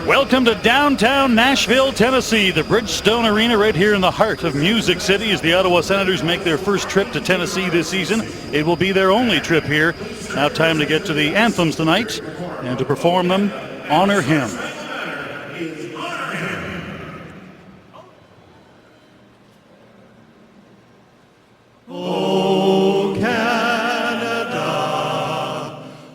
Welcome to downtown Nashville, Tennessee, the Bridgestone Arena right here in the heart of Music City as the Ottawa Senators make their first trip to Tennessee this season. It will be their only trip here. Now time to get to the anthems tonight and to perform them. Honor Him. Oh, Canada,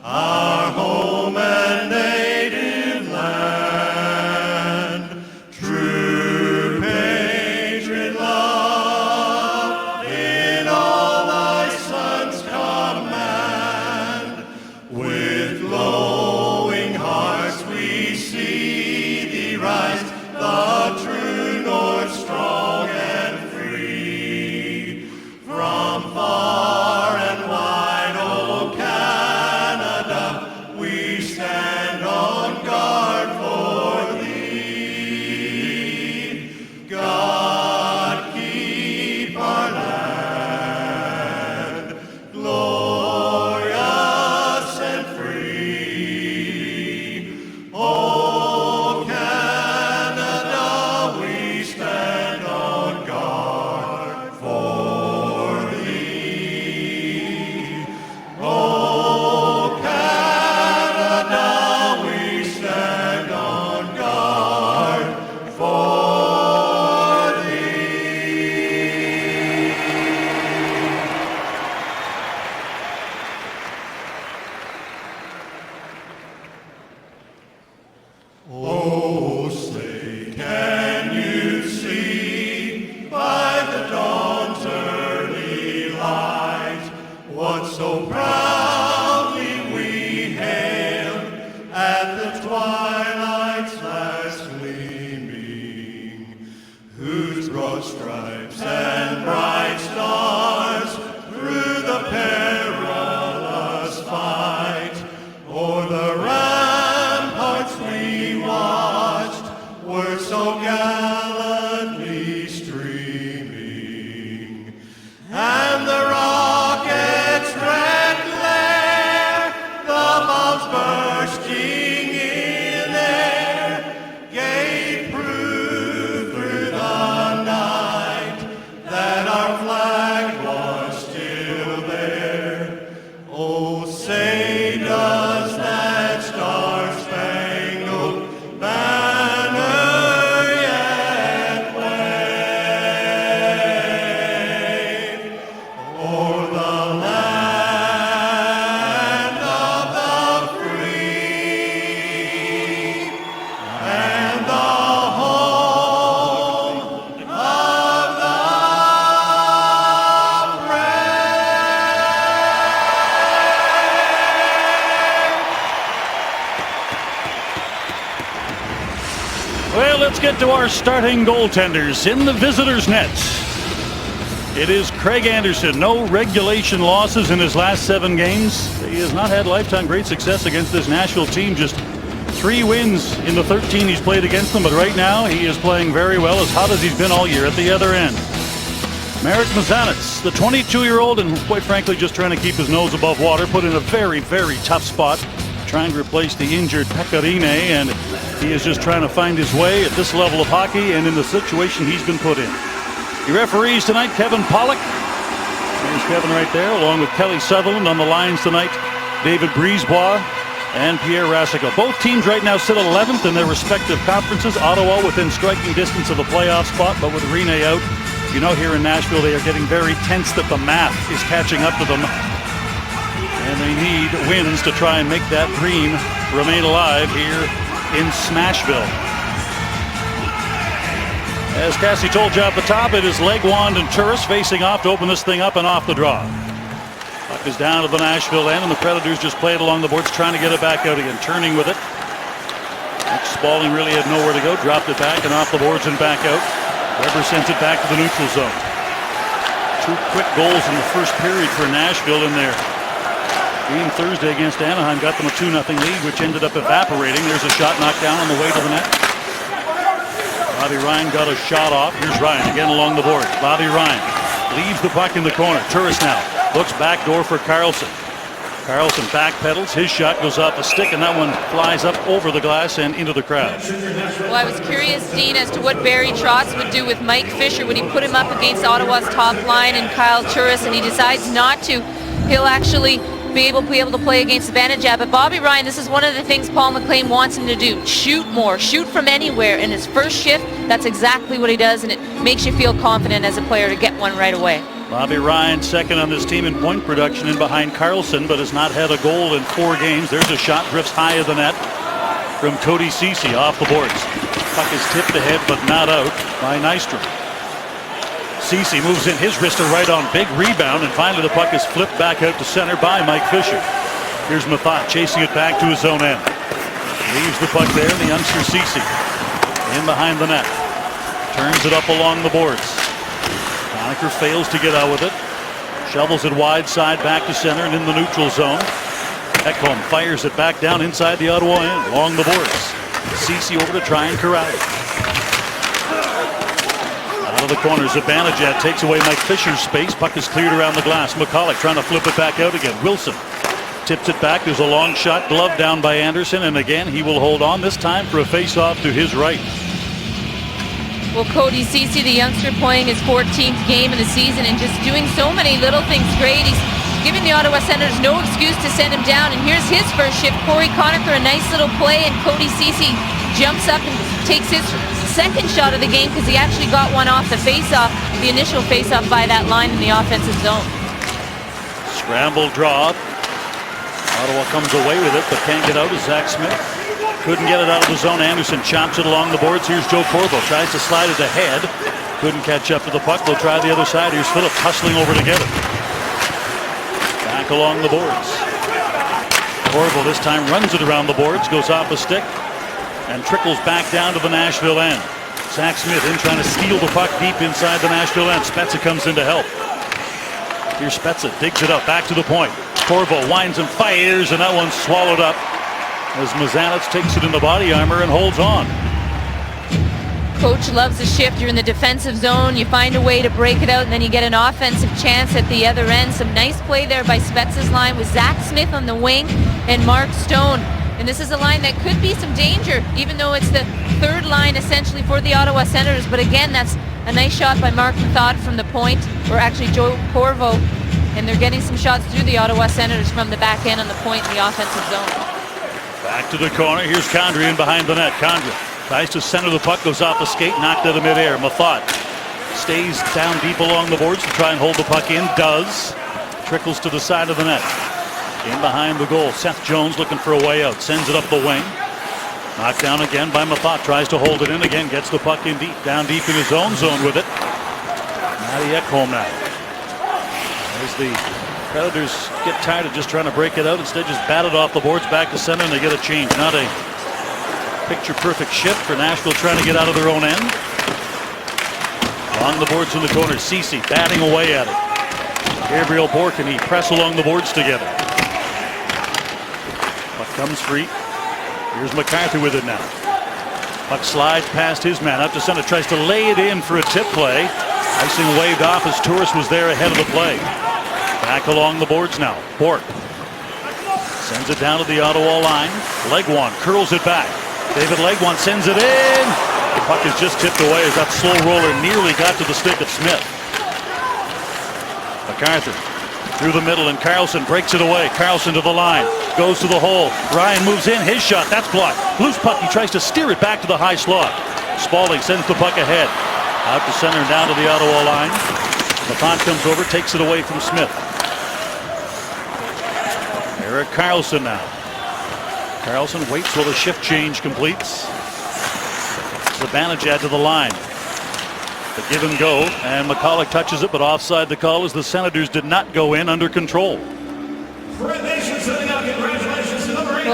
our home and native land, true patriot love in all thy sons command. With glowing hearts we see thee rise, the true north strong and free. From far and wide, oh Canada, we stand on guard for thee. God keep our land glorious and free. Oh Canada, we stand on guard for thee. Oh Canada, we stand on guard for thee. Oh, say, can you see by the dawn's early light what so proudly we hailed at the twilight's last gleaming, whose broad stripes and bright stars through the perilous fight o'er the ramparts we watched were so gallantly streaming, and the rocket's red glare, the bombs bursting in air, gave proof through the night that our flag was still there. Oh, say does that star-spangled banner yet wave o'er the land of the free and the home of the Well, let's get to our starting goaltenders. In the visitors' net, it is Craig Anderson. No regulation losses in his last 7 games. He has not had lifetime great success against this Nashville team. Just 3 wins in the 13 he's played against them. But right now, he is playing very well, as hot as he's been all year at the other end. Marek Mazanec, the 22-year-old, and quite frankly, just trying to keep his nose above water, put in a very, very tough spot, trying to replace the injured Pecorine, and he is just trying to find his way at this level of hockey and in the situation he's been put in. The referees tonight, Kevin Pollock. There's Kevin right there, along with Kelly Sutherland. On the lines tonight, David Brisebois and Pierre Rasico. Both teams right now sit 11th in their respective conferences. Ottawa within striking distance of a playoff spot, but with Rene out, you know, here in Nashville they are getting very tense that the math is catching up to them. And they need wins to try and make that dream remain alive here in Smashville. As Cassie told you at the top, it is Legwand and Turris facing off to open this thing up and off the draw. Puck is down to the Nashville end, and the Predators just play it along the boards, trying to get it back out again, turning with it. Spaulding really had nowhere to go, dropped it back and off the boards and back out. Weber sends it back to the neutral zone. 2 quick goals in the first period for Nashville in there. Game Thursday against Anaheim got them a 2-0 lead, which ended up evaporating. There's a shot knocked down on the way to the net. Bobby Ryan got a shot off. Here's Ryan again along the board. Bobby Ryan leaves the puck in the corner. Turris now looks backdoor for Carlson. Carlson backpedals. His shot goes off the stick, and that one flies up over the glass and into the crowd. Well, I was curious, Dean, as to what Barry Trotz would do with Mike Fisher. Would he put him up against Ottawa's top line and Kyle Turris, and he decides not to. He'll actually be able to play against Zibanejad. But Bobby Ryan, this is one of the things Paul McLean wants him to do. Shoot more, shoot from anywhere. In his first shift, that's exactly what he does, and it makes you feel confident as a player to get one right away. Bobby Ryan second on this team in point production in behind Carlson, but has not had a goal in 4 games. There's a shot, drifts high of the net from Cody Ceci off the boards. Puck is tipped ahead, but not out by Nystrom. Ceci moves in his wrister right on, big rebound, and finally the puck is flipped back out to center by Mike Fisher. Here's Mathot chasing it back to his own end. Leaves the puck there, and the youngster Ceci in behind the net. Turns it up along the boards. Conacher fails to get out with it. Shovels it wide side back to center and in the neutral zone. Ekholm fires it back down inside the Ottawa end along the boards. Ceci over to try and corral it. Out of the corner, Zibanejad takes away Mike Fisher's space. Puck is cleared around the glass. McCulloch trying to flip it back out again. Wilson tips it back. There's a long shot, glove down by Anderson, and again he will hold on, this time for a face-off to his right. Well, Cody Ceci, the youngster, playing his 14th game of the season and just doing so many little things great. He's giving the Ottawa Senators no excuse to send him down. And here's his first shift. Corey Conacher, a nice little play, and Cody Ceci jumps up and takes his second shot of the game because he actually got one off the face-off, the initial face-off by that line in the offensive zone. Scramble draw. Ottawa comes away with it, but can't get out of Zach Smith. Couldn't get it out of the zone. Anderson chops it along the boards. Here's Joe Corvo. Tries to slide it ahead. Couldn't catch up to the puck. They'll try the other side. Here's Phillips hustling over to get it. Back along the boards. Corvo this time runs it around the boards. Goes off a stick. And trickles back down to the Nashville end. Zach Smith in trying to steal the puck deep inside the Nashville end. Spezza comes in to help. Here's Spezza. Digs it up. Back to the point. Corvo winds and fires. And that one's swallowed up as Mazanec takes it in the body armor and holds on. Coach loves the shift. You're in the defensive zone. You find a way to break it out, and then you get an offensive chance at the other end. Some nice play there by Spezza's line with Zach Smith on the wing and Mark Stone. And this is a line that could be some danger, even though it's the third line essentially for the Ottawa Senators. But again, that's a nice shot by Mark Mathot from the point, or actually Joe Corvo. And they're getting some shots through the Ottawa Senators from the back end on the point in the offensive zone. Back to the corner. Here's Condry in behind the net. Condry tries to center the puck, goes off the skate, knocked out of midair. Mathot stays down deep along the boards to try and hold the puck in. Does. Trickles to the side of the net. In behind the goal. Seth Jones looking for a way out. Sends it up the wing. Knocked down again by Mathot. Tries to hold it in again. Gets the puck in deep. Down deep in his own zone with it. Matty Ekholm now. As the Predators get tired of just trying to break it out. Instead, just bat it off the boards back to center, and they get a change. Not a picture-perfect shift for Nashville trying to get out of their own end. Along the boards in the corner, Ceci batting away at it. Gabriel Bourque and he press along the boards together. Puck comes free. Here's McCarthy with it now. Puck slides past his man up to center. Tries to lay it in for a tip play. Icing waved off as Turris was there ahead of the play. Back along the boards now. Bourque sends it down to the Ottawa line. Legwand curls it back. David Legwand sends it in. The puck is just tipped away as that slow roller nearly got to the stick of Smith. MacArthur through the middle, and Carlson breaks it away. Carlson to the line. Goes to the hole. Ryan moves in. His shot. That's blocked. Loose puck. He tries to steer it back to the high slot. Spaulding sends the puck ahead. Out to center and down to the Ottawa line. Mathot comes over, takes it away from Smith. Erik Karlsson now. Karlsson waits while the shift change completes. Zibanejad to the line. The give and go, and McCulloch touches it, but offside the call as the Senators did not go in under control. Well,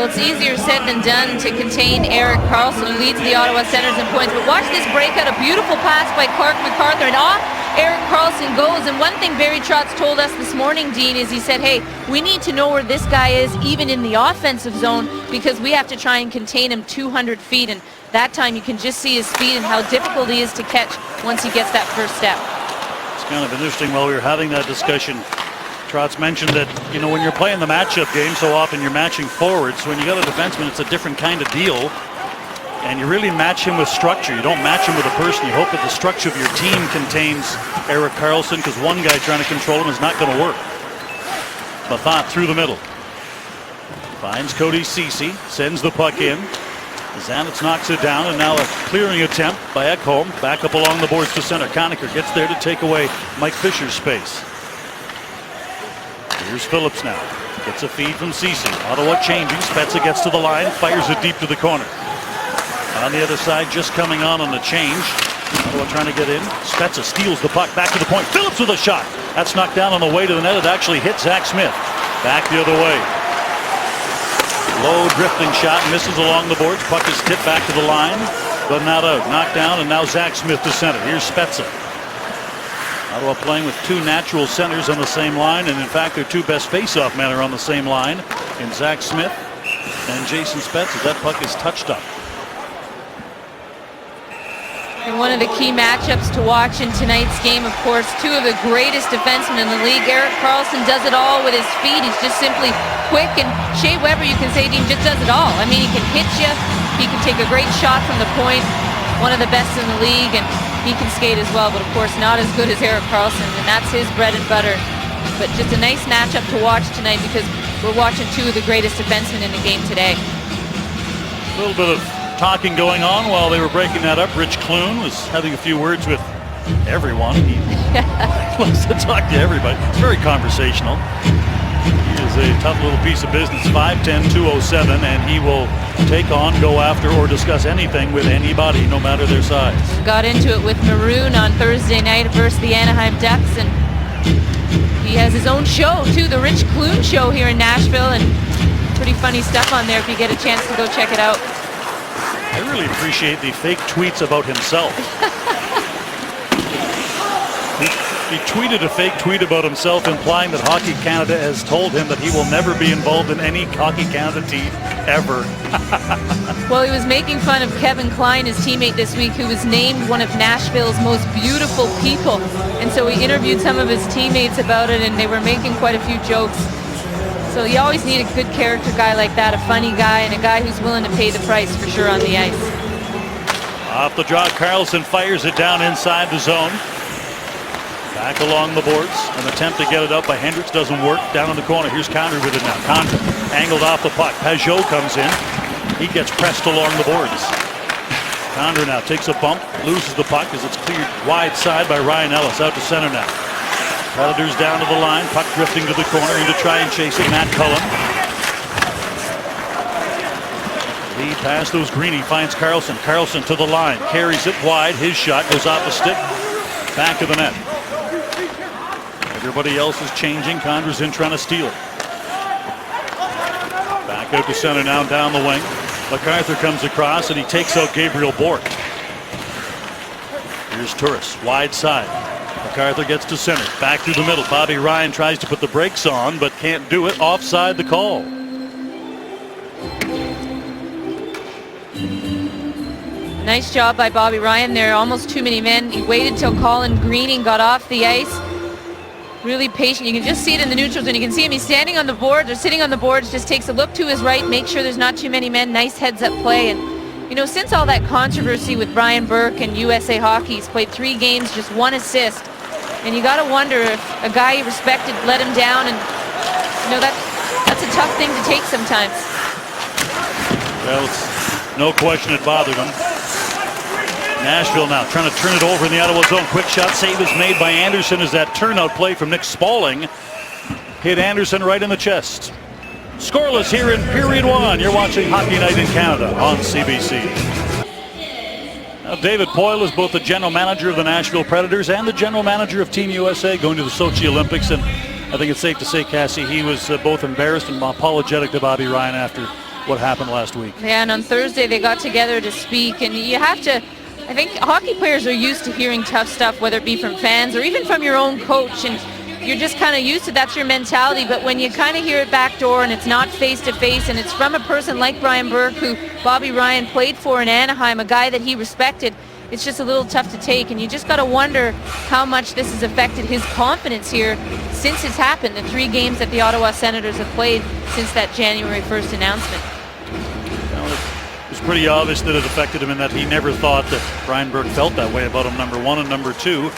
it's easier said than done to contain Erik Karlsson, who leads the Ottawa Senators in points. But watch this breakout, a beautiful pass by Clark MacArthur, and off Erik Karlsson goes. And one thing Barry Trotz told us this morning, Dean, is he said, hey, we need to know where this guy is, even in the offensive zone, because we have to try and contain him 200 feet. And that time you can just see his speed and how difficult he is to catch once he gets that first step. It's kind of interesting while we were having that discussion. Trotz mentioned that, when you're playing the matchup game, so often you're matching forwards. When you got a defenseman, it's a different kind of deal. And you really match him with structure. You don't match him with a person. You hope that the structure of your team contains Erik Karlsson, because one guy trying to control him is not going to work. Methot through the middle. Finds Cody Ceci. Sends the puck in. Zanitz knocks it down, and now a clearing attempt by Ekholm. Back up along the boards to center. Conacher gets there to take away Mike Fisher's space. Here's Phillips now. Gets a feed from Ceci. Ottawa changing. Spezza gets to the line. Fires it deep to the corner. On the other side, just coming on the change. Ottawa trying to get in. Spezza steals the puck back to the point. Phillips with a shot. That's knocked down on the way to the net. It actually hit Zach Smith. Back the other way. Low drifting shot, misses along the boards. Puck is tipped back to the line, but not out. Knocked down, and now Zach Smith to center. Here's Spezza. Ottawa playing with two natural centers on the same line, and in fact their two best face-off men are on the same line in Zach Smith and Jason Spezza. That puck is touched up. And one of the key matchups to watch in tonight's game, of course, two of the greatest defensemen in the league. Erik Karlsson does it all with his feet. He's just simply quick. And Shea Weber, you can say, he just does it all. I mean, he can hit you. He can take a great shot from the point. One of the best in the league. And he can skate as well. But, of course, not as good as Erik Karlsson. And that's his bread and butter. But just a nice matchup to watch tonight, because we're watching two of the greatest defensemen in the game today. A little bit of talking going on while they were breaking that up. Rich Clune was having a few words with everyone. He loves to talk to everybody. It's very conversational. He is a tough little piece of business. 5'10", 207, and he will take on, go after, or discuss anything with anybody, no matter their size. Got into it with Maroon on Thursday night versus the Anaheim Ducks, and he has his own show too, the Rich Clune Show here in Nashville, and pretty funny stuff on there if you get a chance to go check it out. I really appreciate the fake tweets about himself. He tweeted a fake tweet about himself implying that Hockey Canada has told him that he will never be involved in any Hockey Canada team ever. Well, he was making fun of Kevin Klein, his teammate this week, who was named one of Nashville's most beautiful people. And so he interviewed some of his teammates about it, and they were making quite a few jokes. So you always need a good character guy like that, a funny guy, and a guy who's willing to pay the price for sure on the ice. Off the draw, Karlsson fires it down inside the zone. Back along the boards. An attempt to get it up by Hendricks doesn't work. Down in the corner, here's Condren with it now. Condren angled off the puck. Pajot comes in. He gets pressed along the boards. Condren now takes a bump, loses the puck as it's cleared wide side by Ryan Ellis. Out to center now. Predators down to the line, puck drifting to the corner, in to try and chase it, Matt Cullen. Lead pass goes Greeny, finds Karlsson. Karlsson to the line, carries it wide, his shot goes off the stick, back of the net. Everybody else is changing, Condren's in trying to steal it. Back out to center now, down the wing. MacArthur comes across and he takes out Gabriel Bourque. Here's Turris, wide side. MacArthur gets to center, back through the middle. Bobby Ryan tries to put the brakes on, but can't do it. Offside the call. Nice job by Bobby Ryan there. Almost too many men. He waited till Colin Greening got off the ice. Really patient. You can just see it in the neutrals, and you can see him. He's standing on the boards or sitting on the boards. Just takes a look to his right, make sure there's not too many men. Nice heads-up play. And since all that controversy with Brian Burke and USA Hockey, he's played 3 games, just 1 assist. And you got to wonder if a guy he respected let him down, and that's a tough thing to take sometimes. Well, it's no question it bothered him. Nashville now trying to turn it over in the Ottawa zone. Quick shot save is made by Anderson as that turnout play from Nick Spaulding hit Anderson right in the chest. Scoreless here in period 1. You're watching Hockey Night in Canada on CBC. Now, David Poile is both the general manager of the Nashville Predators and the general manager of Team USA going to the Sochi Olympics. And I think it's safe to say, Cassie, he was both embarrassed and apologetic to Bobby Ryan after what happened last week. Yeah, and on Thursday they got together to speak, and you have to, I think hockey players are used to hearing tough stuff, whether it be from fans or even from your own coach, and you're just kind of used to that's your mentality. But when you kind of hear it backdoor and it's not face-to-face and it's from a person like Brian Burke, who Bobby Ryan played for in Anaheim, a guy that he respected, it's just a little tough to take, and you just got to wonder how much this has affected his confidence here since it's happened, the 3 games that the Ottawa Senators have played since that January 1st announcement. Well, it was pretty obvious that it affected him, in that he never thought that Brian Burke felt that way about him, number one, and number two,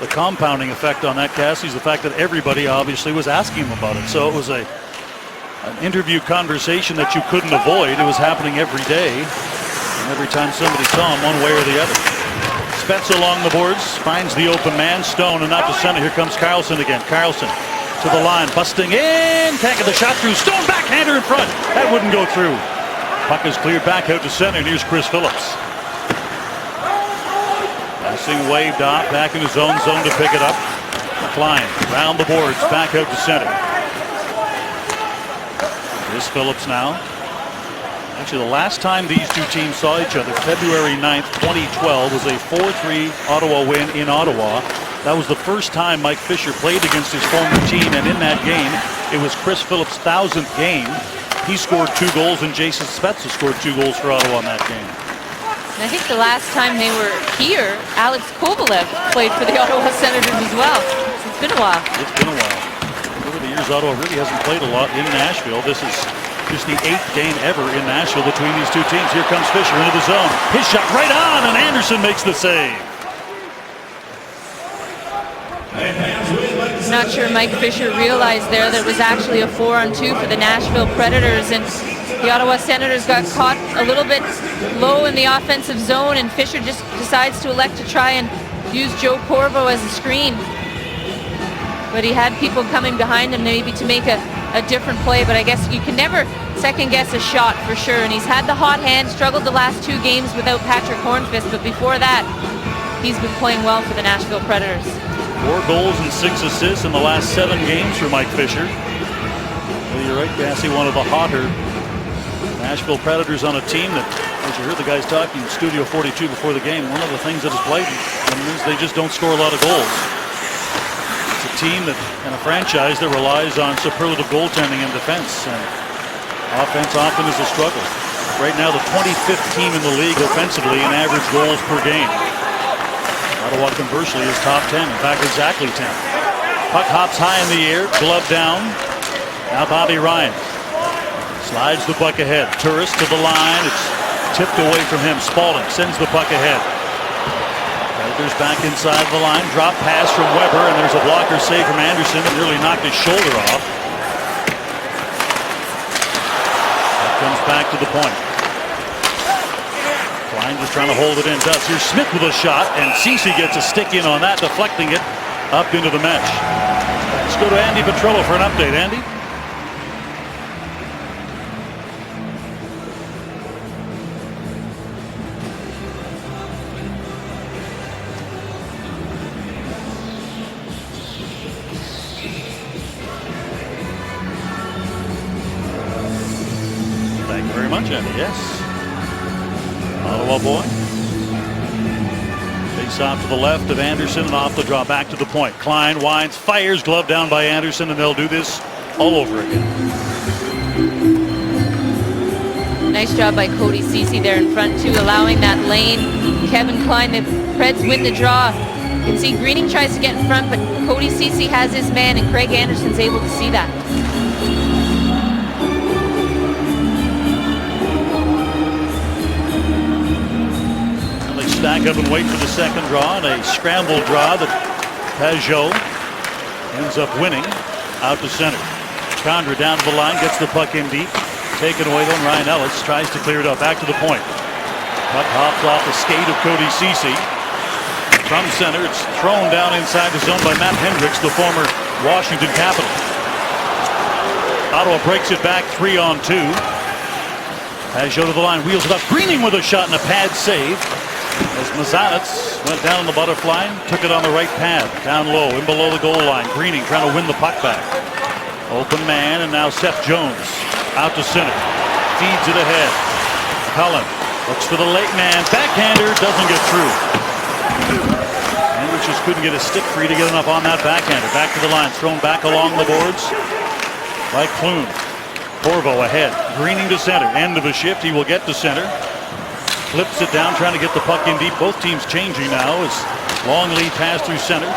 the compounding effect on that, Cassie, is the fact that everybody obviously was asking him about it. So it was an interview conversation that you couldn't avoid. It was happening every day, and every time somebody saw him one way or the other. Spets along the boards, finds the open man, Stone, and out to center. Here comes Carlson again. Carlson to the line, busting in, can't get the shot through. Stone backhander in front. That wouldn't go through. Puck is cleared back out to center, and here's Chris Phillips. Passing waved off, back in his own zone to pick it up. Klein round the boards, back out to center. Chris Phillips now. Actually, the last time these two teams saw each other, February 9th, 2012, was a 4-3 Ottawa win in Ottawa. That was the first time Mike Fisher played against his former team, and in that game, it was Chris Phillips' 1000th game. He scored 2 goals, and Jason Spezza scored 2 goals for Ottawa in that game. And I think the last time they were here, Alex Kovalev played for the Ottawa Senators as well. So it's been a while. It's been a while. Over the years, Ottawa really hasn't played a lot in Nashville. This is just the 8th game ever in Nashville between these two teams. Here comes Fisher into the zone. His shot right on, and Anderson makes the save. I'm not sure Mike Fisher realized there that it was actually a 4-on-2 for the Nashville Predators, and the Ottawa Senators got caught a little bit low in the offensive zone, and Fisher just decides to elect to try and use Joe Corvo as a screen. But he had people coming behind him maybe to make a different play, but I guess you can never second guess a shot for sure. And he's had the hot hand, struggled the last 2 games without Patrick Hornqvist, but before that, he's been playing well for the Nashville Predators. 4 goals and 6 assists in the last 7 games for Mike Fisher. Well, you're right, Cassie, one of the hotter Nashville Predators on a team that, as you heard the guys talking in Studio 42 before the game, one of the things that has plagued them is they just don't score a lot of goals. It's a team that, and a franchise that relies on superlative goaltending and defense, and offense often is a struggle. Right now, the 25th team in the league offensively in average goals per game. Ottawa, conversely, is top 10. In fact, exactly 10. Puck hops high in the air, glove down. Now Bobby Ryan slides the puck ahead. Turris to the line. It's tipped away from him. Spaulding sends the puck ahead. Predators back inside the line. Drop pass from Weber, and there's a blocker save from Anderson that nearly knocked his shoulder off. That comes back to the point. Klein just trying to hold it in. Does. Here's Smith with a shot, and Ceci gets a stick in on that, deflecting it up into the mesh. Let's go to Andy Petrello for an update. Andy? Thank you very much, Andy. Yes. Ottawa boy. Face off to the left of Anderson, and off the draw back to the point. Klein winds, fires, glove down by Anderson, and they'll do this all over again. Nice job by Cody Ceci there in front too, allowing that lane. Kevin Klein, the Preds win the draw. You can see Greening tries to get in front, but Cody Ceci has his man, and Craig Anderson's able to see that. Stack up and wait for the second draw, and a scramble draw that Pajot ends up winning out to center. Condra down to the line, gets the puck in deep. Taken away then, Ryan Ellis tries to clear it up, back to the point. Puck hops off the skate of Cody Ceci. From center, it's thrown down inside the zone by Matt Hendricks, the former Washington Capital. Ottawa breaks it back 3-on-2. Pajot to the line, wheels it up. Greening with a shot and a pad save. As Mazanets went down on the butterfly, took it on the right pad, down low, in below the goal line. Greening trying to win the puck back. Open man, and now Seth Jones out to center. Feeds it ahead. Cullen looks for the late man. Backhander doesn't get through. Hendricks just couldn't get a stick free to get enough on that backhander. Back to the line, thrown back along the boards by Clune. Corvo ahead. Greening to center. End of a shift. He will get to center. flips it down, trying to get the puck in deep. Both teams changing now as long lead pass through center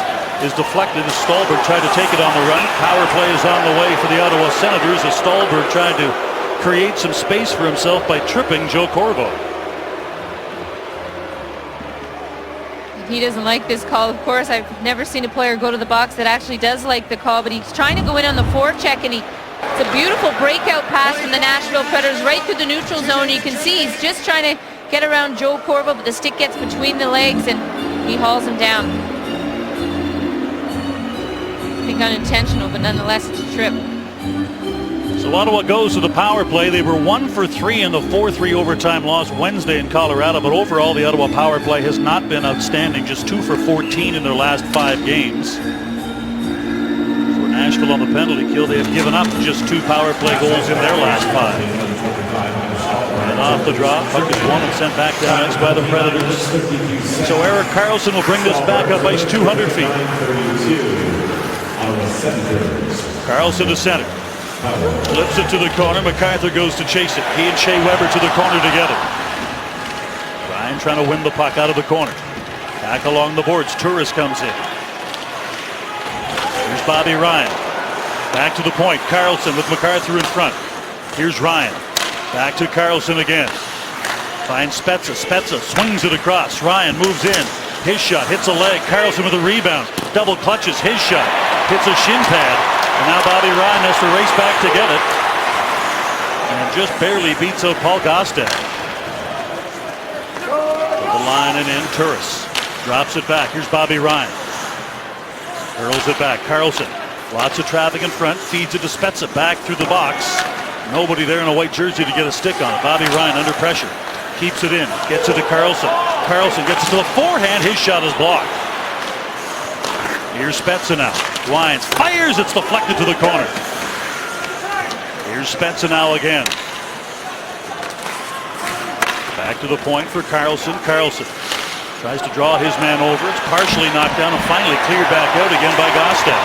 is deflected as Stålberg tried to take it on the run. Power play is on the way for the Ottawa Senators as Stålberg tried to create some space for himself by tripping Joe Corvo. He doesn't like this call. Of course, I've never seen a player go to the box that actually does like the call, but he's trying to go in on the forecheck, and it's a beautiful breakout pass from the Nashville Predators right through the neutral zone. You can see he's just trying to get around Joe Corvo, but the stick gets between the legs and he hauls him down. I think unintentional, but nonetheless it's a trip. So Ottawa goes to the power play. They were 1 for 3 in the 4-3 overtime loss Wednesday in Colorado, but overall the Ottawa power play has not been outstanding. Just 2 for 14 in their last 5 games. For Nashville on the penalty kill, they have given up just 2 power play goals in their last 5. And off the drop, puck is won and sent back down ice by the Predators. So Erik Karlsson will bring this back up ice 200 feet. Karlsson to center. Flips it to the corner. MacArthur goes to chase it. He and Shea Weber to the corner together. Ryan trying to win the puck out of the corner. Back along the boards. Turris comes in. Here's Bobby Ryan. Back to the point. Karlsson with MacArthur in front. Here's Ryan. Back to Karlsson again. Finds Spezza. Spezza swings it across. Ryan moves in. His shot hits a leg. Karlsson with a rebound. Double clutches his shot. Hits a shin pad. And now Bobby Ryan has to race back to get it. And just barely beats out Paul Gaustad. The line and in. Turris drops it back. Here's Bobby Ryan. Hurls it back. Karlsson. Lots of traffic in front. Feeds it to Spezza. Back through the box. Nobody there in a white jersey to get a stick on it. Bobby Ryan under pressure. Keeps it in. Gets it to Karlsson. Karlsson gets it to the forehand. His shot is blocked. Here's Spezza now. Wines fires. It's deflected to the corner. Here's Spezza now again. Back to the point for Karlsson. Karlsson tries to draw his man over. It's partially knocked down and finally cleared back out again by Gaustad.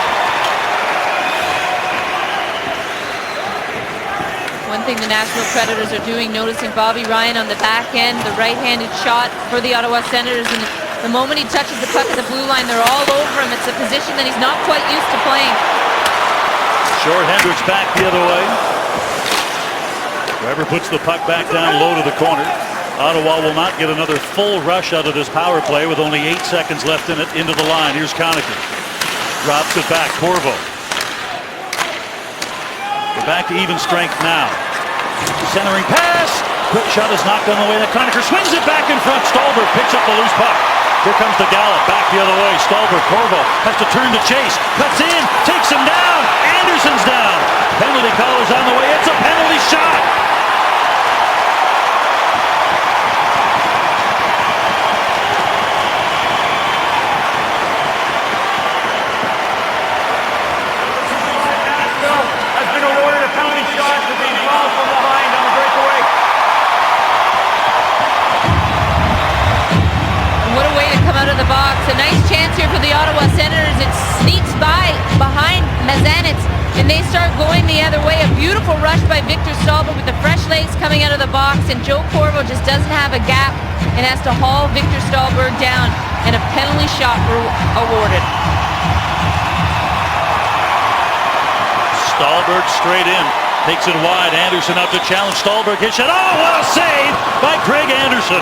One thing the Nashville Predators are doing, noticing Bobby Ryan on the back end, the right-handed shot for the Ottawa Senators, and the moment he touches the puck at the blue line, they're all over him. It's a position that he's not quite used to playing. Short Hendricks back the other way. Weber puts the puck back down low to the corner. Ottawa will not get another full rush out of this power play with only 8 seconds left in it. Into the line. Here's Conacher. Drops it back. Corvo. We're back to even strength now. Centering pass. Quick shot is knocked on the way. Conacher swings it back in front. Stålberg picks up the loose puck. Here comes the gallop. Back the other way. Stålberg. Corvo has to turn to chase. Cuts in. Takes him down. Anderson's down. Penalty call is on the way. It's a penalty shot. Has been awarded a penalty shot for being fouled from behind on the breakaway. What a way to come out of the box. A nice chance here for the Ottawa Senators. It sneaks by behind Mazanec, and they start going the other way. A beautiful rush by Victor Stålberg with the fresh legs coming out of the box, and Joe Corvo just doesn't have a gap and has to haul Victor Stålberg down, and a penalty shot awarded. Stålberg straight in. Takes it wide. Anderson up to challenge Stålberg. His shot. Oh, what a save by Craig Anderson.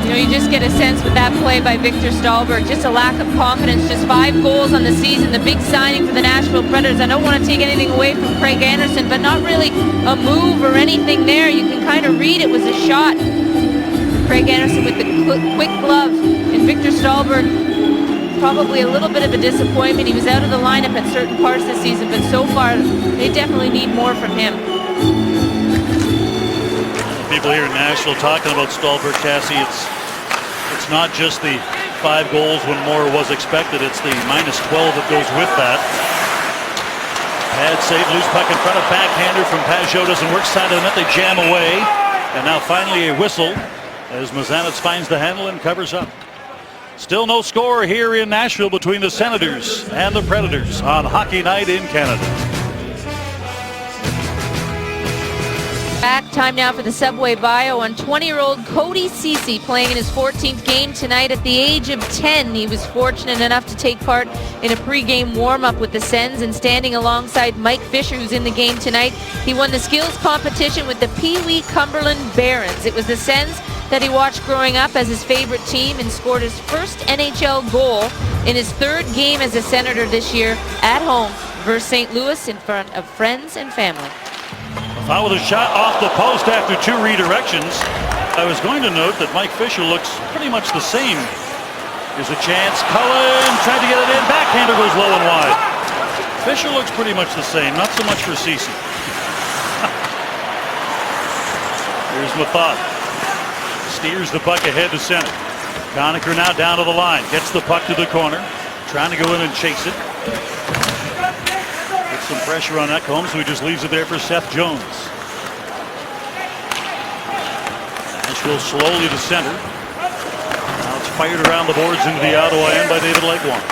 You know, you just get a sense with that play by Victor Stålberg, just a lack of confidence. Just 5 goals on the season, the big signing for the Nashville Predators. I don't want to take anything away from Craig Anderson, but not really a move or anything there. You can kind of read it was a shot. Craig Anderson with the quick glove, and Victor Stålberg, probably a little bit of a disappointment. He was out of the lineup at certain parts of the season, but so far they definitely need more from him. People here in Nashville talking about Stålberg, Cassie. It's not just the 5 goals when more was expected. It's the -12 that goes with that. Pad save, loose puck in front of backhander from Pajot doesn't work. Side of the net, they jam away. And now finally a whistle as Mazanec finds the handle and covers up. Still no score here in Nashville between the Senators and the Predators on Hockey Night in Canada. Back time now for the Subway Bio on 20-year-old Cody Ceci playing in his 14th game tonight at the age of 10. He was fortunate enough to take part in a pregame warm-up with the Sens and standing alongside Mike Fisher, who's in the game tonight. He won the skills competition with the Pee Wee Cumberland Barons. It was the Sens that he watched growing up as his favorite team and scored his first NHL goal in his third game as a Senator this year at home versus St. Louis in front of friends and family. Foul with a shot off the post after 2 redirections. I was going to note that Mike Fisher looks pretty much the same. Here's a chance. Cullen tried to get it in. Backhander goes low and wide. Fisher looks pretty much the same. Not so much for Ceci. Here's Mathot. Steers the puck ahead to center. Conacher now down to the line. Gets the puck to the corner. Trying to go in and chase it. Some pressure on Ekholm, so he just leaves it there for Seth Jones. Nashville slowly to center. Now it's fired around the boards into the Ottawa end by David Legwand.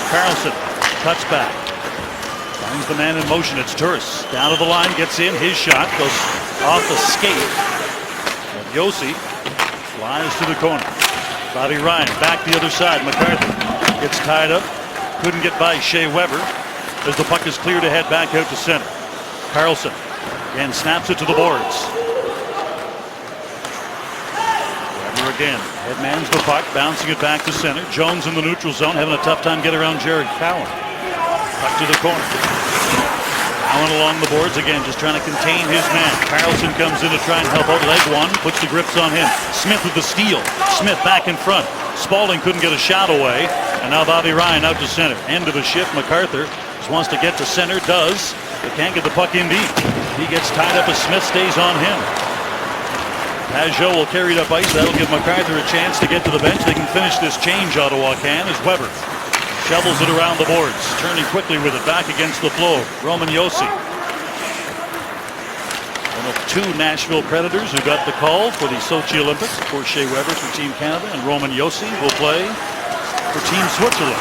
Carlson cuts back. Finds the man in motion. It's Turris. Down to the line, gets in. His shot goes off the skate. And Josi flies to the corner. Bobby Ryan back the other side. MacArthur gets tied up. Couldn't get by Shea Weber as the puck is cleared to head back out to center. Carlson again snaps it to the boards. Weber again headmans the puck, bouncing it back to center. Jones in the neutral zone, having a tough time getting around Jared Cowan. Puck to the corner. Cowan along the boards again, just trying to contain his man. Carlson comes in to try and help out. Legwand puts the grips on him. Smith with the steal. Smith back in front. Spalding couldn't get a shot away. And now Bobby Ryan out to center. End of the shift. MacArthur wants to get to center, does, but can't get the puck in deep. He gets tied up as Smith stays on him. Pajot will carry it up ice. That'll give MacArthur a chance to get to the bench. They can finish this change, Ottawa can, as Weber shovels it around the boards, turning quickly with it back against the flow. Roman Josi, one of 2 Nashville Predators who got the call for the Sochi Olympics. Of course, Shea Weber for Team Canada, and Roman Josi will play for Team Switzerland.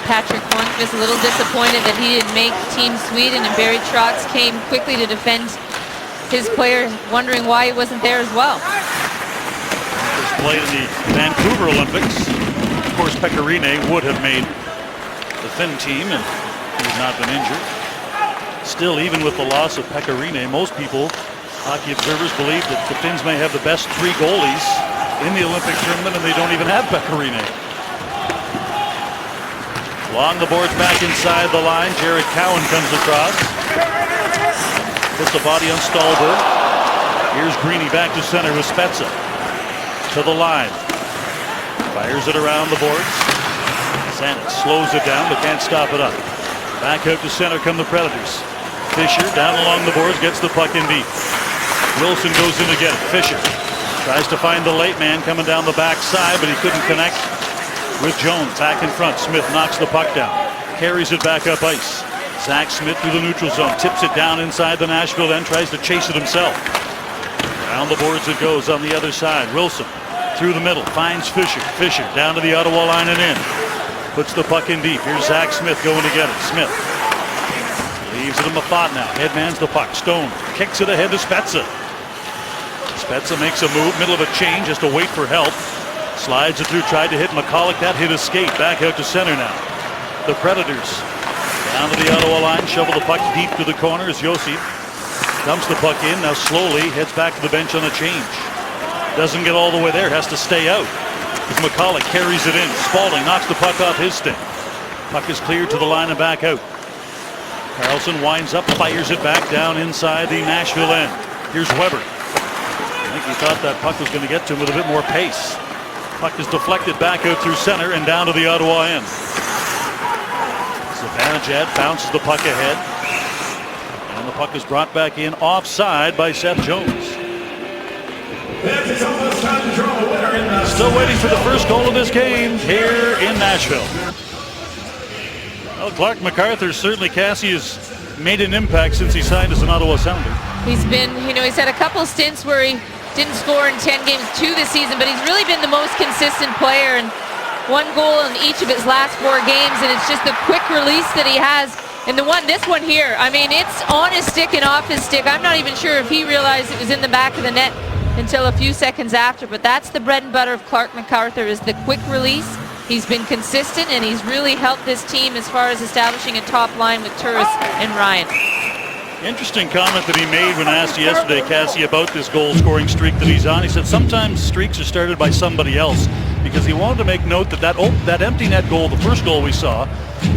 Patrick Hornqvist a little disappointed that he didn't make Team Sweden, and Barry Trotz came quickly to defend his player, wondering why he wasn't there as well. Hornqvist played in the Vancouver Olympics. Of course, Pecorine would have made the Finn team, and he has not been injured. Still, even with the loss of Pecorine, most people, hockey observers, believe that the Finns may have the best 3 goalies in the Olympic tournament, and they don't even have Pecorine. Along the boards back inside the line, Jared Cowan comes across. Puts the body on Stallberg. Here's Greeny back to center with Spezza. To the line. Fires it around the boards. Sanet slows it down but can't stop it up. Back out to center come the Predators. Fisher down along the boards, gets the puck in deep. Wilson goes in to get it. Fisher tries to find the late man coming down the backside, but he couldn't connect with Jones back in front. Smith knocks the puck down, carries it back up ice. Zach Smith through the neutral zone, tips it down inside the Nashville end, tries to chase it himself. Down the boards it goes on the other side. Wilson through the middle, finds Fisher. Fisher down to the Ottawa line and in. Puts the puck in deep. Here's Zach Smith going to get it. Smith leaves it to Mathot now. Headmans the puck. Stone kicks it ahead to Spezza. Spezza makes a move, middle of a change, has to wait for help. Slides it through, tried to hit McCulloch. That hit his skate. Back out to center now. The Predators down to the Ottawa line, shovel the puck deep to the corner as Josi dumps the puck in. Now slowly heads back to the bench on a change. Doesn't get all the way there, has to stay out as McCulloch carries it in. Spalding knocks the puck off his stick. Puck is cleared to the line and back out. Carlson winds up, fires it back down inside the Nashville end. Here's Weber. I think he thought that puck was going to get to him with a bit more pace. Puck is deflected back out through center and down to the Ottawa end. Zibanejad bounces the puck ahead. And the puck is brought back in offside by Seth Jones. Still waiting for the first goal of this game here in Nashville. Well, Clark MacArthur, certainly Cassie has made an impact since he signed as an Ottawa Sounder. He's been, he's had a couple stints where he didn't score in 10 games this season, but he's really been the most consistent player, and 1 goal in each of his last 4 games, and it's just the quick release that he has And this one here, I mean, it's on his stick and off his stick. I'm not even sure if he realized it was in the back of the net until a few seconds after, but that's the bread and butter of Clark MacArthur, is the quick release. He's been consistent, and he's really helped this team as far as establishing a top line with Turris and Ryan. Interesting comment that he made when asked yesterday, Cassie, about this goal-scoring streak that he's on. He said sometimes streaks are started by somebody else, because he wanted to make note that that empty net goal, the first goal we saw,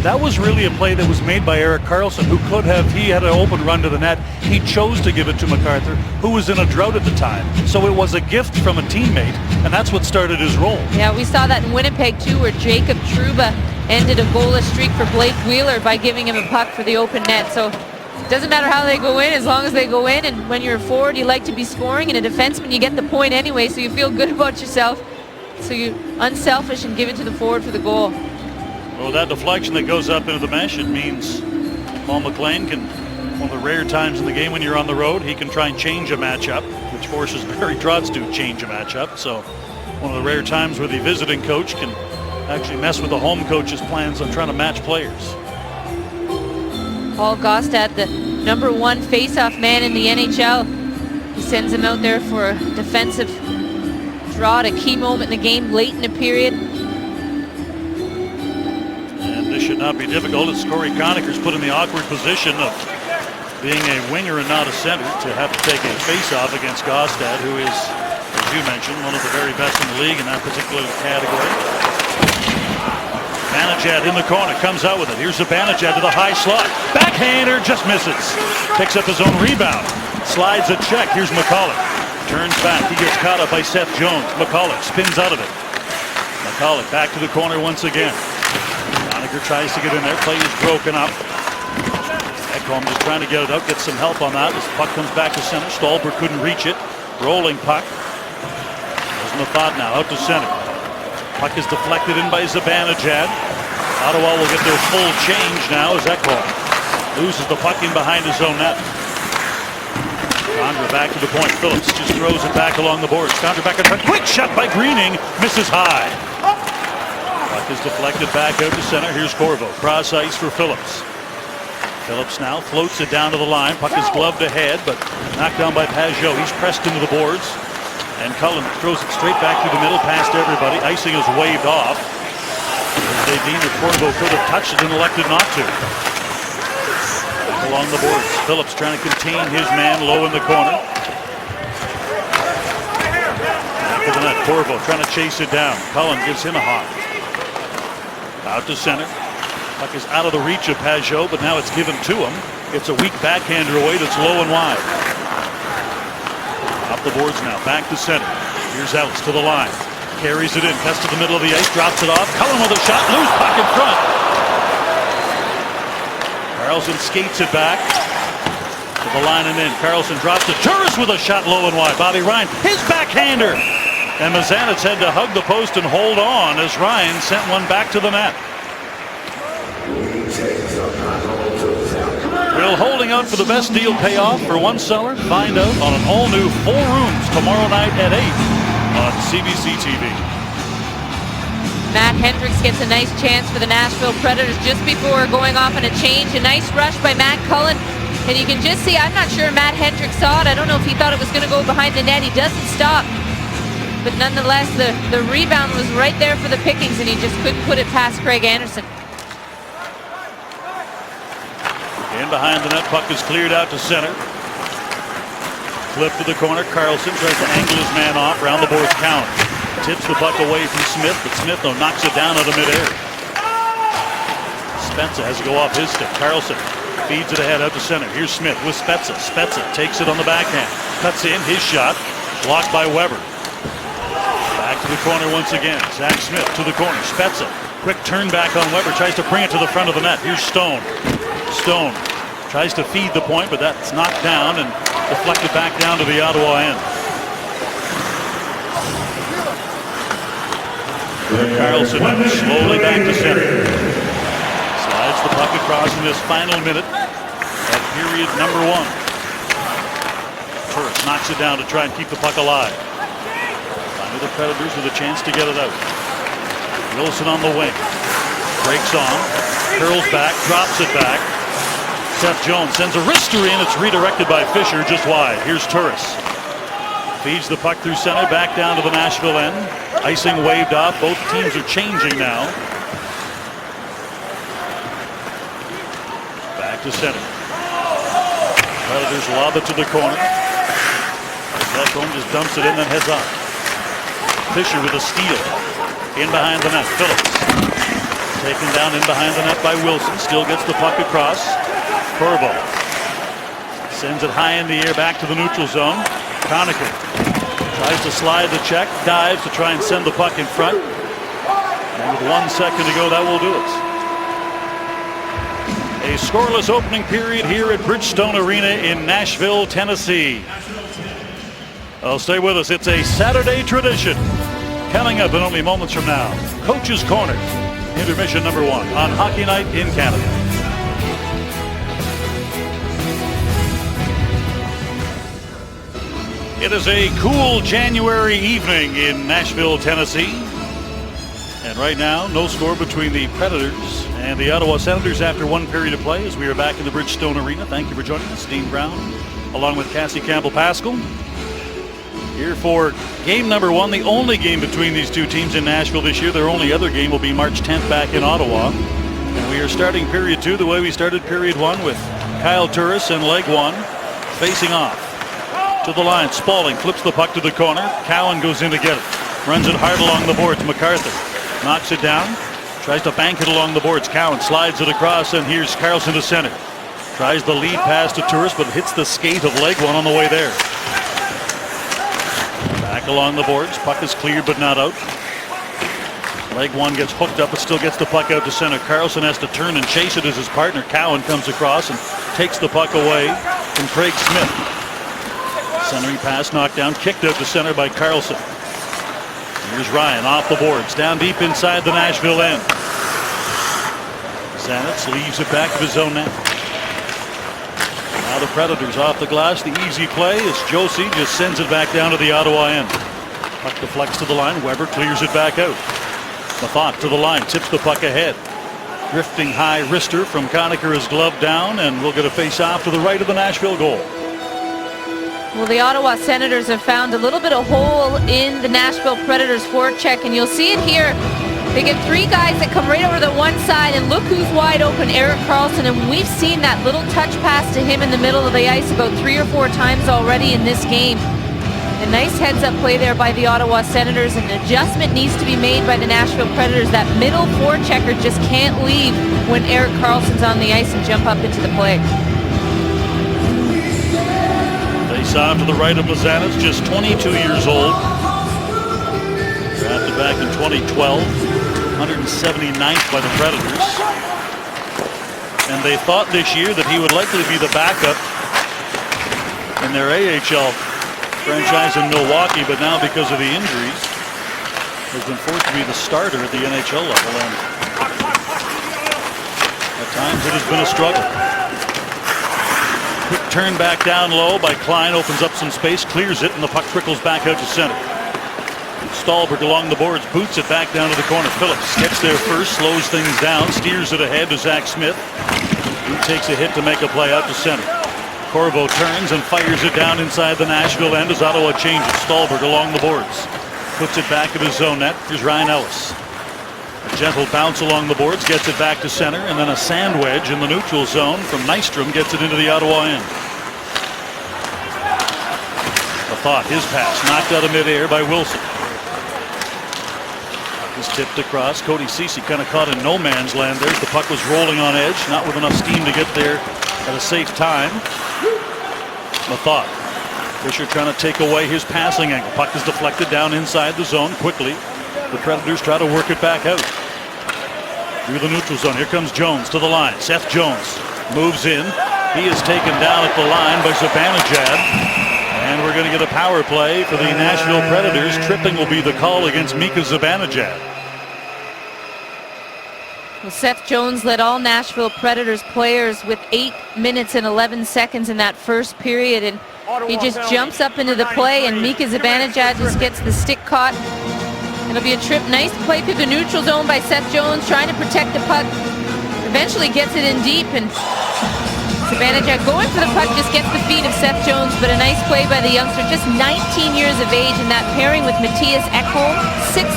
that was really a play that was made by Erik Karlsson, who could have, he had an open run to the net. He chose to give it to MacArthur, who was in a drought at the time. So it was a gift from a teammate, and that's what started his role. Yeah, we saw that in Winnipeg too, where Jacob Trouba ended a goalless streak for Blake Wheeler by giving him a puck for the open net. So it doesn't matter how they go in, as long as they go in. And when you're a forward, you like to be scoring, and a defenseman, you get the point anyway, so you feel good about yourself. So you're unselfish and give it to the forward for the goal. Well, that deflection that goes up into the mesh, it means Paul McLean can, one of the rare times in the game when you're on the road, he can try and change a matchup, which forces Barry Trotz to change a matchup. So one of the rare times where the visiting coach can actually mess with the home coach's plans on trying to match players. Paul Gaustad, the #1 face-off man in the NHL. He sends him out there for a defensive draw at a key moment in the game, late in the period. And this should not be difficult, as Corey Conacher's put in the awkward position of being a winger and not a center to have to take a face-off against Gaustad, who is, as you mentioned, one of the very best in the league in that particular category. Zibanejad in the corner, comes out with it. Here's Zibanejad to the high slot. Backhander, just misses. Picks up his own rebound. Slides a check. Here's McCulloch. Turns back. He gets caught up by Seth Jones. McCulloch spins out of it. McCulloch back to the corner once again. Conacher tries to get in there. Play is broken up. Ekholm just trying to get it out. Gets some help on that. As the puck comes back to center. Stolberg couldn't reach it. Rolling puck. There's Method now out to center. Puck is deflected in by Zibanejad. Ottawa will get their full change now as Ekholm loses the puck in behind his own net. Condra back to the point. Phillips just throws it back along the boards. Condra back at the quick shot by Greening. Misses high. Puck is deflected back out to center. Here's Corvo. Cross ice for Phillips. Phillips now floats it down to the line. Puck is gloved ahead, but knocked down by Pajot. He's pressed into the boards. And Cullen throws it straight back through the middle past everybody. Icing is waved off. They deemed that Corvo could have touched it and elected not to. Back along the boards. Phillips trying to contain his man low in the corner. After the net, Corvo trying to chase it down. Cullen gives him a hop. Out to center. Puck is out of the reach of Pajot, but now it's given to him. It's a weak backhander away that's low and wide. Up the boards now, back to center. Here's Ellis to the line. Carries it in, cuts to the middle of the ice, drops it off. Cullen with a shot, loose puck in front. Karlsson skates it back to the line and in. Karlsson drops it. Turris with a shot low and wide. Bobby Ryan, his backhander. And Mazanec had to hug the post and hold on as Ryan sent one back to the net. Will holding out for the best deal pay off for one seller? Find out on an all-new 4 rooms tomorrow night at 8 on CBC TV. Matt Hendricks gets a nice chance for the Nashville Predators just before going off on a change. A nice rush by Matt Cullen. And you can just see, I'm not sure Matt Hendricks saw it. I don't know if he thought it was going to go behind the net. He doesn't stop. But nonetheless, the rebound was right there for the pickings, and he just couldn't put it past Craig Anderson. In behind the net, puck is cleared out to center. Flip to the corner. Karlsson tries to angle his man off. Round the boards count. Tips the puck away from Smith, but Smith though knocks it down out of midair. Spezza has to go off his stick. Karlsson feeds it ahead out to center. Here's Smith with Spezza. Spezza takes it on the backhand. Cuts in his shot. Blocked by Weber. Back to the corner once again. Zach Smith to the corner. Spezza. Quick turn back on Weber. Tries to bring it to the front of the net. Here's Stone. Stone tries to feed the point, but that's knocked down and deflected back down to the Ottawa end. Karlsson slowly back to center. Slides the puck across in this final minute of period number 1. Turris knocks it down to try and keep the puck alive. Finally, the Predators with a chance to get it out. Wilson on the wing. Breaks on. Curls back, drops it back. Seth Jones sends a wrister in. It's redirected by Fisher just wide. Here's Turris. Feeds the puck through center, back down to the Nashville end. Icing waved off. Both teams are changing now. Back to center. Predators lob it to the corner. Ekholm just dumps it in, then heads off. Fisher with a steal. In behind the net. Phillips. Taken down in behind the net by Wilson. Still gets the puck across. Corvo sends it high in the air back to the neutral zone. Conacher tries to slide the check. Dives to try and send the puck in front. And with 1 second to go, that will do it. A scoreless opening period here at Bridgestone Arena in Nashville, Tennessee. Stay with us. It's a Saturday tradition. Coming up in only moments from now, Coach's Corner, intermission number 1 on Hockey Night in Canada. It is a cool January evening in Nashville, Tennessee. And right now, no score between the Predators and the Ottawa Senators after 1 period of play as we are back in the Bridgestone Arena. Thank you for joining us. Dean Brown along with Cassie Campbell-Pascal. Here for game number 1, the only game between these two teams in Nashville this year. Their only other game will be March 10th back in Ottawa. And we are starting period 2 the way we started period 1 with Kyle Turris and leg 1 facing off. To the line, Spaulding flips the puck to the corner. Cowan goes in to get it. Runs it hard along the boards. MacArthur knocks it down. Tries to bank it along the boards. Cowan slides it across, and here's Karlsson to center. Tries the lead pass to Turris, but hits the skate of leg 1 on the way there. Back along the boards. Puck is cleared but not out. Leg 1 gets hooked up but still gets the puck out to center. Karlsson has to turn and chase it as his partner Cowan comes across and takes the puck away from Craig Smith. Centering pass knocked down, kicked out to center by Karlsson. Here's Ryan off the boards, down deep inside the Nashville end. Zanitz leaves it back to his own net. Now the Predators off the glass. The easy play as Josie just sends it back down to the Ottawa end. Puck deflects to the line. Weber clears it back out. Mathot to the line. Tips the puck ahead. Drifting high wrister from Conacher is gloved down, and we'll get a face-off to the right of the Nashville goal. Well, the Ottawa Senators have found a little bit of hole in the Nashville Predators forecheck, and you'll see it here. They get 3 guys that come right over the one side, and look who's wide open, Erik Karlsson, and we've seen that little touch pass to him in the middle of the ice about 3 or 4 times already in this game. A nice heads-up play there by the Ottawa Senators, and an adjustment needs to be made by the Nashville Predators. That middle forechecker just can't leave when Erik Karlsson's on the ice and jump up into the play. Face-off to the right of Blazanov, just 22 years old. Drafted back in 2012, 179th by the Predators. And they thought this year that he would likely be the backup in their AHL franchise in Milwaukee, but now because of the injuries, has been forced to be the starter at the NHL level. And at times it has been a struggle. Quick turn back down low by Klein, opens up some space, clears it, and the puck trickles back out to center. Stallberg along the boards, boots it back down to the corner. Phillips gets there first, slows things down, steers it ahead to Zach Smith. He takes a hit to make a play out to center. Corvo turns and fires it down inside the Nashville end as Ottawa changes. Stallberg along the boards, puts it back at his zone net. Here's Ryan Ellis. A gentle bounce along the boards, gets it back to center, and then a sand wedge in the neutral zone from Nystrom gets it into the Ottawa end. A thought, his pass knocked out of midair by Wilson. Is tipped across. Cody Ceci kind of caught in no man's land there. The puck was rolling on edge, not with enough steam to get there at a safe time. Mathot. Fisher trying to take away his passing angle. Puck is deflected down inside the zone quickly. The Predators try to work it back out through the neutral zone. Here comes Jones to the line. Seth Jones moves in. He is taken down at the line by Zibanejad. And we're going to get a power play for the Nashville Predators. Tripping will be the call against Mika Zibanejad. Well, Seth Jones led all Nashville Predators players with 8 minutes and 11 seconds in that first period, and he just jumps up into the play, and Mika Zibanejad just gets the stick caught. It'll be a trip. Nice play through the neutral zone by Seth Jones, trying to protect the puck. Eventually gets it in deep, and Zibanejad going for the puck, just gets the feet of Seth Jones, but a nice play by the youngster, just 19 years of age, in that pairing with Matthias Ekholm, 6'4",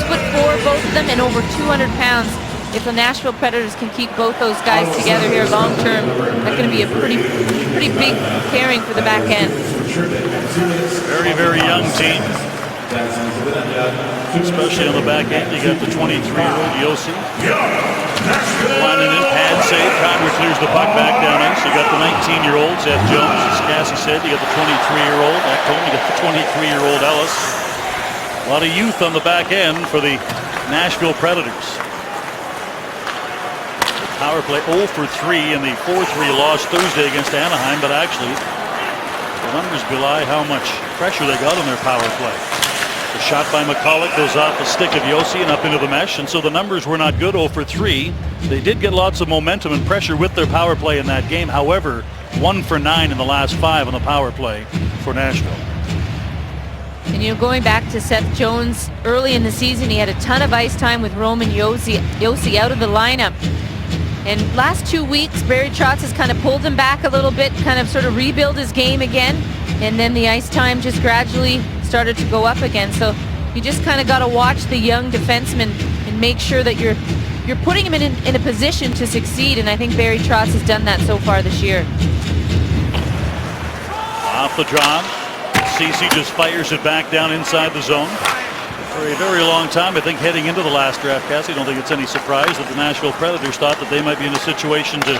both of them, and over 200 pounds. If the Nashville Predators can keep both those guys together here long term, that's going to be a pretty big pairing for the back end. Very, very young team. Especially on the back end, you got the 23-year-old Josi. Lining in, pad save. Conner clears the puck back down ice. You got the 19-year-old Seth Jones, as Cassie said. You got the 23-year-old Ekholm. You got the 23-year-old Ellis. A lot of youth on the back end for the Nashville Predators. Power play 0 for 3 in the 4-3 loss Thursday against Anaheim, but actually the numbers belie how much pressure they got on their power play. The shot by McCulloch goes off the stick of Josi and up into the mesh, and so the numbers were not good. 0 for 3. They did get lots of momentum and pressure with their power play in that game. However, 1 for 9 in the last 5 on the power play for Nashville. And going back to Seth Jones, early in the season he had a ton of ice time with Roman Josi out of the lineup. And last 2 weeks, Barry Trotz has kind of pulled him back a little bit, kind of sort of rebuild his game again. And then the ice time just gradually started to go up again. So you just kind of got to watch the young defenseman and make sure that you're putting him in a position to succeed. And I think Barry Trotz has done that so far this year. Off the draw, Ceci just fires it back down inside the zone. For a very long time, I think heading into the last draft, Cassie, I don't think it's any surprise that the Nashville Predators thought that they might be in a situation to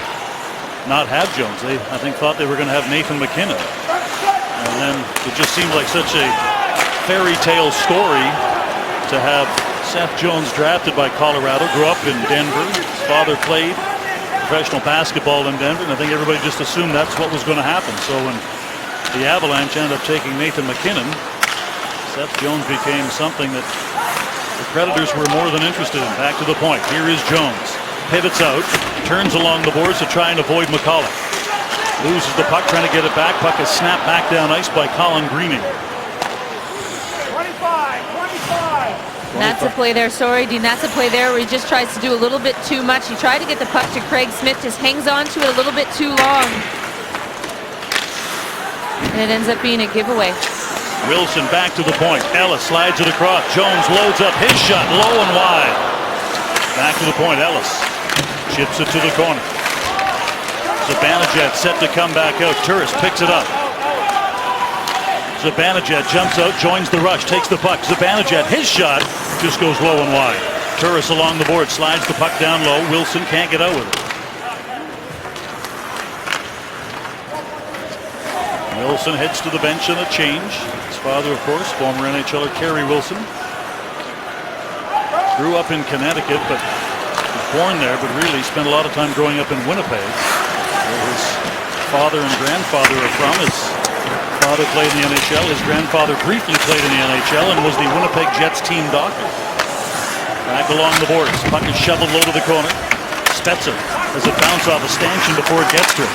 not have Jones. They, I think, thought they were going to have Nathan MacKinnon. And then it just seemed like such a fairy tale story to have Seth Jones drafted by Colorado, grew up in Denver. His father played professional basketball in Denver, and I think everybody just assumed that's what was going to happen. So when the Avalanche ended up taking Nathan MacKinnon, Seth Jones became something that the Predators were more than interested in. Back to the point. Here is Jones. Pivots out. Turns along the boards to try and avoid McCulloch. Loses the puck, trying to get it back. Puck is snapped back down ice by Colin Greening. 25. That's a play there. Sorry, Dean. That's a play there where he just tries to do a little bit too much. He tried to get the puck to Craig Smith, just hangs on to it a little bit too long. And it ends up being a giveaway. Wilson back to the point. Ellis slides it across. Jones loads up his shot low and wide. Back to the point. Ellis chips it to the corner. Zibanejad set to come back out. Turris picks it up. Zibanejad jumps out, joins the rush, takes the puck. Zibanejad, his shot just goes low and wide. Turris along the board, slides the puck down low. Wilson can't get out with it. Wilson heads to the bench in a change. His father, of course, former NHLer Kerry Wilson. Grew up in Connecticut, but was born there, but really spent a lot of time growing up in Winnipeg, where his father and grandfather are from. His father played in the NHL. His grandfather briefly played in the NHL and was the Winnipeg Jets team doctor. Back along the boards. Puck is shoveled low to the corner. Spezza has it bounce off a stanchion before it gets to him.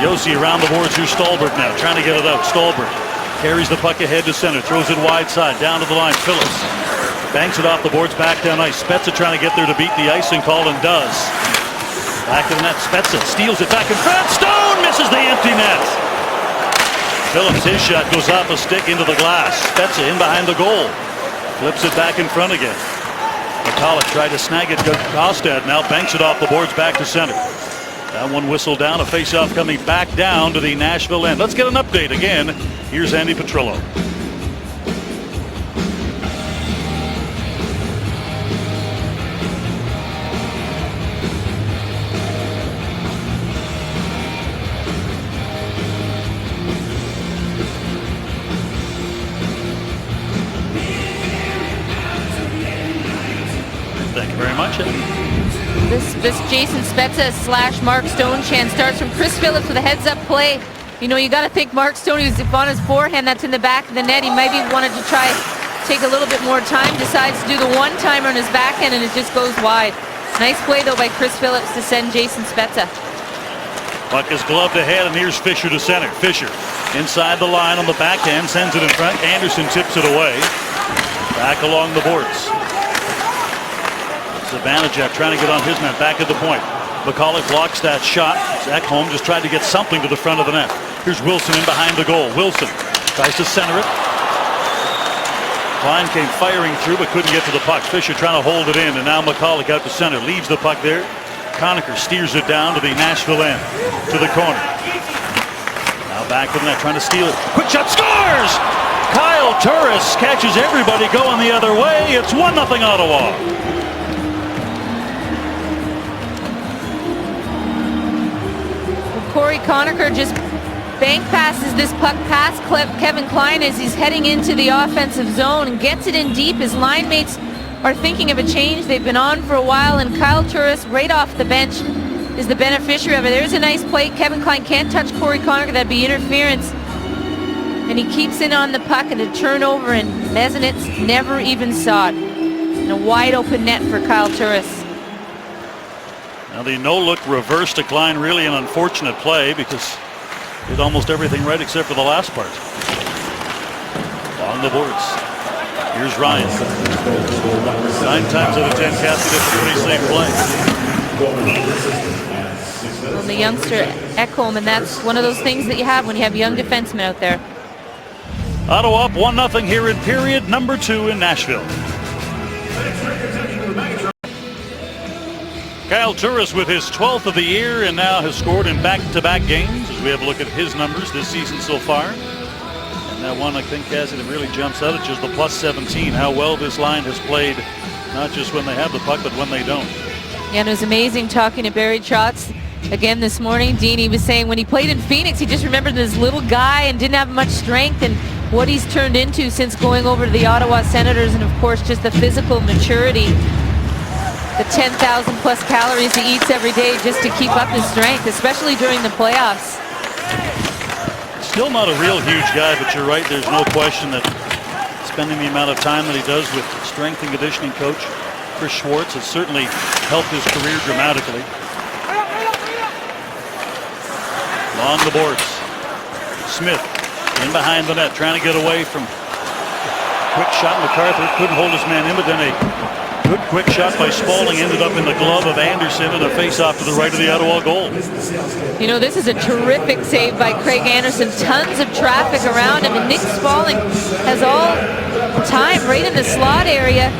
Josi around the boards. Here's Stolberg now, trying to get it out. Stolberg carries the puck ahead to center, throws it wide side, down to the line. Phillips banks it off the boards, back down ice. Spezza trying to get there to beat the icing call, and does. Back to the net. Spezza steals it back in front. Stone misses the empty net. Phillips, his shot goes off a stick into the glass. Spezza in behind the goal. Flips it back in front again. McCulloch tried to snag it. Kostad now banks it off the boards back to center. That one whistled down. A face-off coming back down to the Nashville end. Let's get an update again. Here's Andy Petrillo. Thank you very much, Andy. This Jason Spezza / Mark Stone chance starts from Chris Phillips with a heads-up play. You know, you got to think Mark Stone, he's on his forehand, that's in the back of the net. He maybe wanted to try take a little bit more time, decides to do the one-timer on his backhand, and it just goes wide. Nice play, though, by Chris Phillips to send Jason Spezza. Puck is gloved ahead, and here's Fisher to center. Fisher inside the line on the backhand, sends it in front. Anderson tips it away. Back along the boards. Zibanejad trying to get on his man, back at the point. McCulloch blocks that shot. Ekholm just tried to get something to the front of the net. Here's Wilson in behind the goal. Wilson tries to center it. Klein came firing through but couldn't get to the puck. Fisher trying to hold it in, and now McCulloch out to center. Leaves the puck there. Conacher steers it down to the Nashville end. To the corner. Now back to the net trying to steal it. Quick shot, scores! Kyle Turris catches everybody going the other way. It's 1-0 Ottawa. Corey Conacher just bank passes this puck past Kevin Klein as he's heading into the offensive zone and gets it in deep. His line mates are thinking of a change. They've been on for a while, and Kyle Turris right off the bench is the beneficiary of it. There's a nice play. Kevin Klein can't touch Corey Conacher. That'd be interference. And he keeps in on the puck, and a turnover, and Mezenitz never even saw it. And a wide open net for Kyle Turris. Now the no-look reverse to Klein, really an unfortunate play because he did almost everything right except for the last part. On the boards. Here's Ryan. 9 times out of 10, Cassidy does a pretty safe play. Well, the youngster Ekholm, and that's one of those things that you have when you have young defensemen out there. Ottawa up 1-0 here in period number 2 in Nashville. Kyle Turris with his 12th of the year and now has scored in back-to-back games as we have a look at his numbers this season so far. And that one I think, Cassie, that really jumps out at you is the +17, how well this line has played, not just when they have the puck, but when they don't. Yeah, and it was amazing talking to Barry Trotz again this morning. Dean, he was saying when he played in Phoenix, he just remembered this little guy and didn't have much strength, and what he's turned into since going over to the Ottawa Senators, and of course just the physical maturity. The 10,000 plus calories he eats every day just to keep up his strength, especially during the playoffs. Still not a real huge guy, but you're right, there's no question that spending the amount of time that he does with strength and conditioning coach Chris Schwartz has certainly helped his career dramatically. Along the boards. Smith in behind the net, trying to get away from quick shot. MacArthur couldn't hold his man in, but then a good quick shot by Spaulding ended up in the glove of Anderson and a face-off to the right of the Ottawa goal. You know, this is a terrific save by Craig Anderson. Tons of traffic around him, and Nick Spaulding has all the time right in the slot area.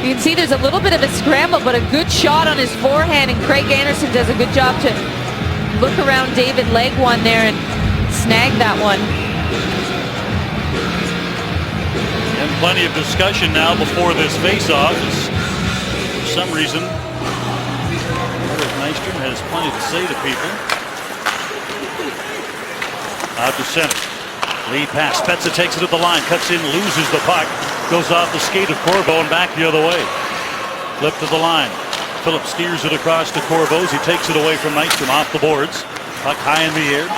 You can see there's a little bit of a scramble, but a good shot on his forehand, and Craig Anderson does a good job to look around David Legwand there and snag that one. And plenty of discussion now before this face-off. For some reason, Eric Nystrom has plenty to say to people. Out to center. Lead pass. Spezza takes it at the line. Cuts in, loses the puck. Goes off the skate of Corvo and back the other way. Flip to the line. Phillips steers it across to Corvo. He takes it away from Nystrom off the boards. Puck high in the air.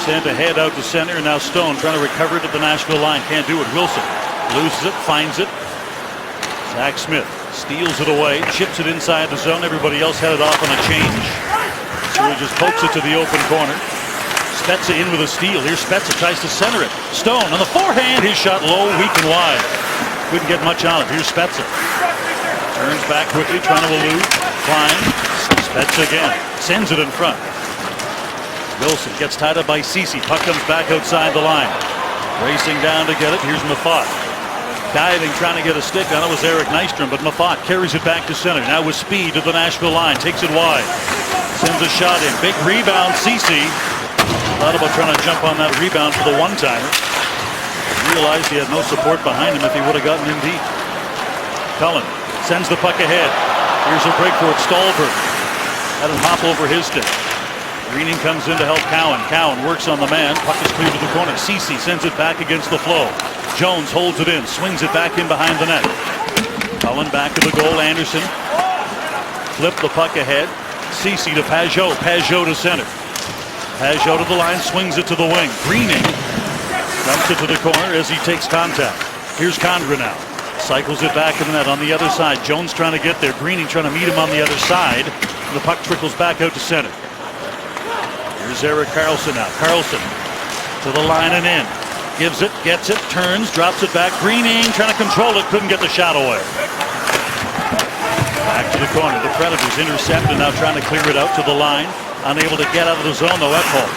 Sent ahead out to center. And now Stone trying to recover it at the Nashville line. Can't do it. Wilson loses it, finds it. Zach Smith steals it away, chips it inside the zone. Everybody else headed off on a change. So he just pokes it to the open corner. Spezza in with a steal. Here's Spezza, tries to center it. Stone on the forehand. His shot low, weak and wide. Couldn't get much on it. Here's Spezza. Turns back quickly, trying to elude. Klein. Spezza again. Sends it in front. Wilson gets tied up by Ceci. Puck comes back outside the line. Racing down to get it. Here's Maffat. Diving, trying to get a stick on it was Eric Nystrom, but Maffat carries it back to center. Now with speed to the Nashville line. Takes it wide. Sends a shot in. Big rebound, Ceci. Thought about trying to jump on that rebound for the one-timer. Realized he had no support behind him if he would have gotten in deep. Cullen sends the puck ahead. Here's a break for it. Stolberg had him hop over his stick. Greening comes in to help Cowan. Cowan works on the man. Puck is clear to the corner. Ceci sends it back against the flow. Jones holds it in. Swings it back in behind the net. Cullen back to the goal. Anderson flip the puck ahead. Ceci to Pajot. Pajot to center. Pajot to the line. Swings it to the wing. Greening dumps it to the corner as he takes contact. Here's Condra now. Cycles it back in the net on the other side. Jones trying to get there. Greening trying to meet him on the other side. The puck trickles back out to center. Here's Erik Karlsson now. Karlsson to the line and in. Gives it, gets it, turns, drops it back. Greening trying to control it. Couldn't get the shot away. Back to the corner. The Predators intercept and now trying to clear it out to the line. Unable to get out of the zone though. Ekholm.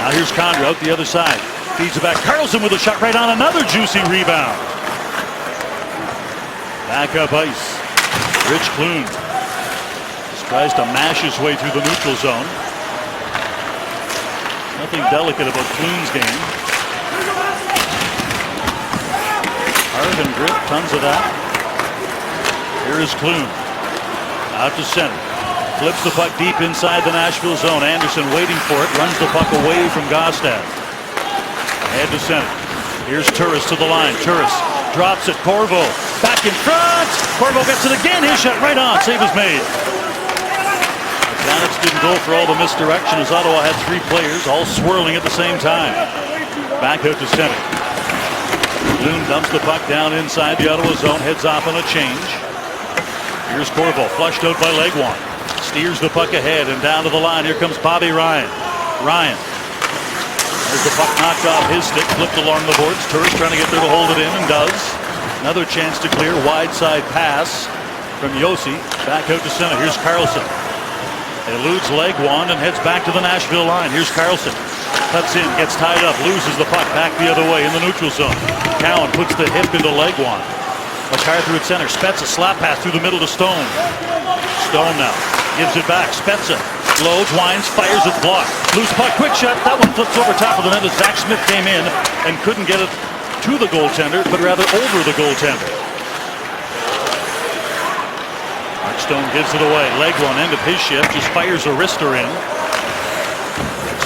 Now here's Condra out the other side. Feeds it back. Karlsson with a shot right on. Another juicy rebound. Back up ice. Rich Clune tries to mash his way through the neutral zone. Nothing delicate about Clune's game. Hard and grit, tons of that. Here is Clune. Out to center. Flips the puck deep inside the Nashville zone. Anderson waiting for it. Runs the puck away from Gaustad. Head to center. Here's Turris to the line. Turris drops it. Corvo back in front. Corvo gets it again. His shot right on. Save is made. The Planets didn't go for all the misdirection as Ottawa had three players all swirling at the same time. Back out to center. Clune dumps the puck down inside the Ottawa zone. Heads off on a change. Here's Corvo. Flushed out by Legwand. Steers the puck ahead and down to the line. Here comes Bobby Ryan. Ryan. There's the puck knocked off his stick, flipped along the boards. Turris trying to get there to hold it in and does. Another chance to clear. Wide side pass from Josi. Back out to center. Here's Karlsson. Eludes Legwand and heads back to the Nashville line. Here's Karlsson. Cuts in, gets tied up, loses the puck back the other way in the neutral zone. Cowan puts the hip into Legwand. MacArthur at center. Spezza slap pass through the middle to Stone. Stone now gives it back. Spezza loads, winds, fires, it's blocked. Loose puck, quick shot. That one flips over top of the net as Zach Smith came in and couldn't get it to the goaltender, but rather over the goaltender. Mark Stone gives it away. Legwand, end of his shift, just fires a wrister in.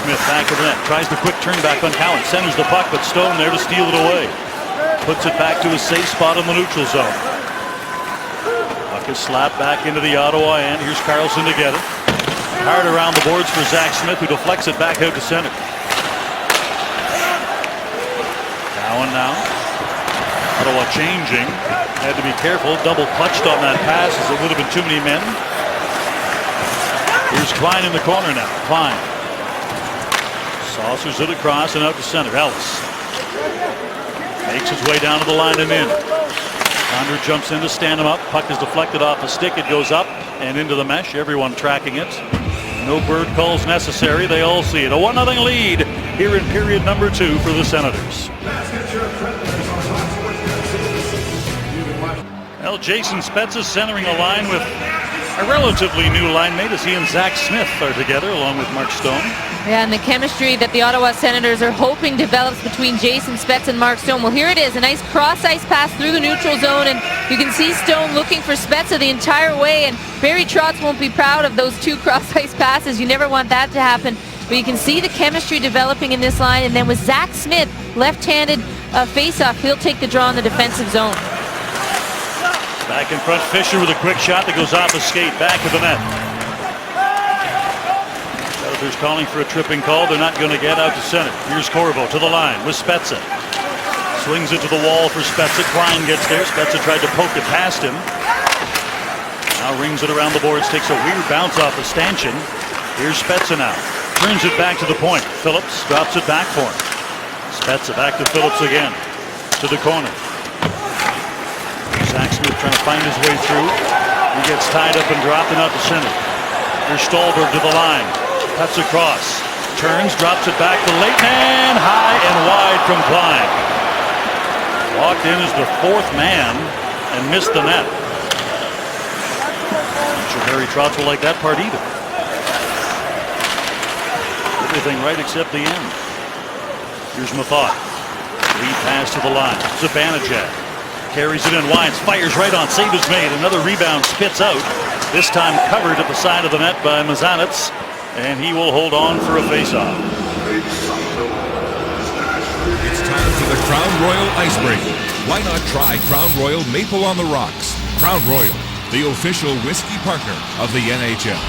Smith back of the net, tries the quick turn back on Cowan, centers the puck, but Stone there to steal it away. Puts it back to his safe spot in the neutral zone. Puck is slapped back into the Ottawa end. Here's Karlsson to get it. Hard around the boards for Zach Smith, who deflects it back out to center. Cowan now. Ottawa changing. Had to be careful. Double clutched on that pass as it would have been too many men. Here's Klein in the corner now. Klein. Saucers it across and out to center. Ellis makes his way down to the line and in. Condra jumps in to stand him up. Puck is deflected off the stick. It goes up and into the mesh. Everyone tracking it. No bird calls necessary. They all see it. A 1-0 lead here in period number 2 for the Senators. Well, Jason Spezza centering a line with a relatively new line mate as he and Zach Smith are together along with Mark Stone. Yeah, and the chemistry that the Ottawa Senators are hoping develops between Jason Spezza and Mark Stone. Well, here it is, a nice cross-ice pass through the neutral zone, and you can see Stone looking for Spezza the entire way, and Barry Trotz won't be proud of those two cross-ice passes. You never want that to happen, but you can see the chemistry developing in this line, and then with Zach Smith, left-handed face-off, he'll take the draw in the defensive zone. Back in front, Fisher with a quick shot that goes off a skate, back of the net. Senators calling for a tripping call. They're not going to get out to center. Here's Corvo to the line with Spezza. Swings it to the wall for Spezza. Klein gets there. Spezza tried to poke it past him. Now rings it around the boards, takes a weird bounce off of Stanchion. Here's Spezza now. Turns it back to the point. Phillips drops it back for him. Spezza back to Phillips again. To the corner. Zach Smith trying to find his way through. He gets tied up and dropped and out to center. Here's Stolberg to the line. Cuts across. Turns, drops it back to Leighton. High and wide from Klein. Walked in as the fourth man and missed the net. Not sure Barry Trotz will like that part either. Everything right except the end. Here's Mathot. Lead pass to the line. Zibanejad. Carries it in, winds, fires right on, save is made. Another rebound spits out. This time covered at the side of the net by Mazanets, and he will hold on for a face-off. It's time for the Crown Royal Icebreaker. Why not try Crown Royal Maple on the Rocks? Crown Royal, the official whiskey partner of the NHL.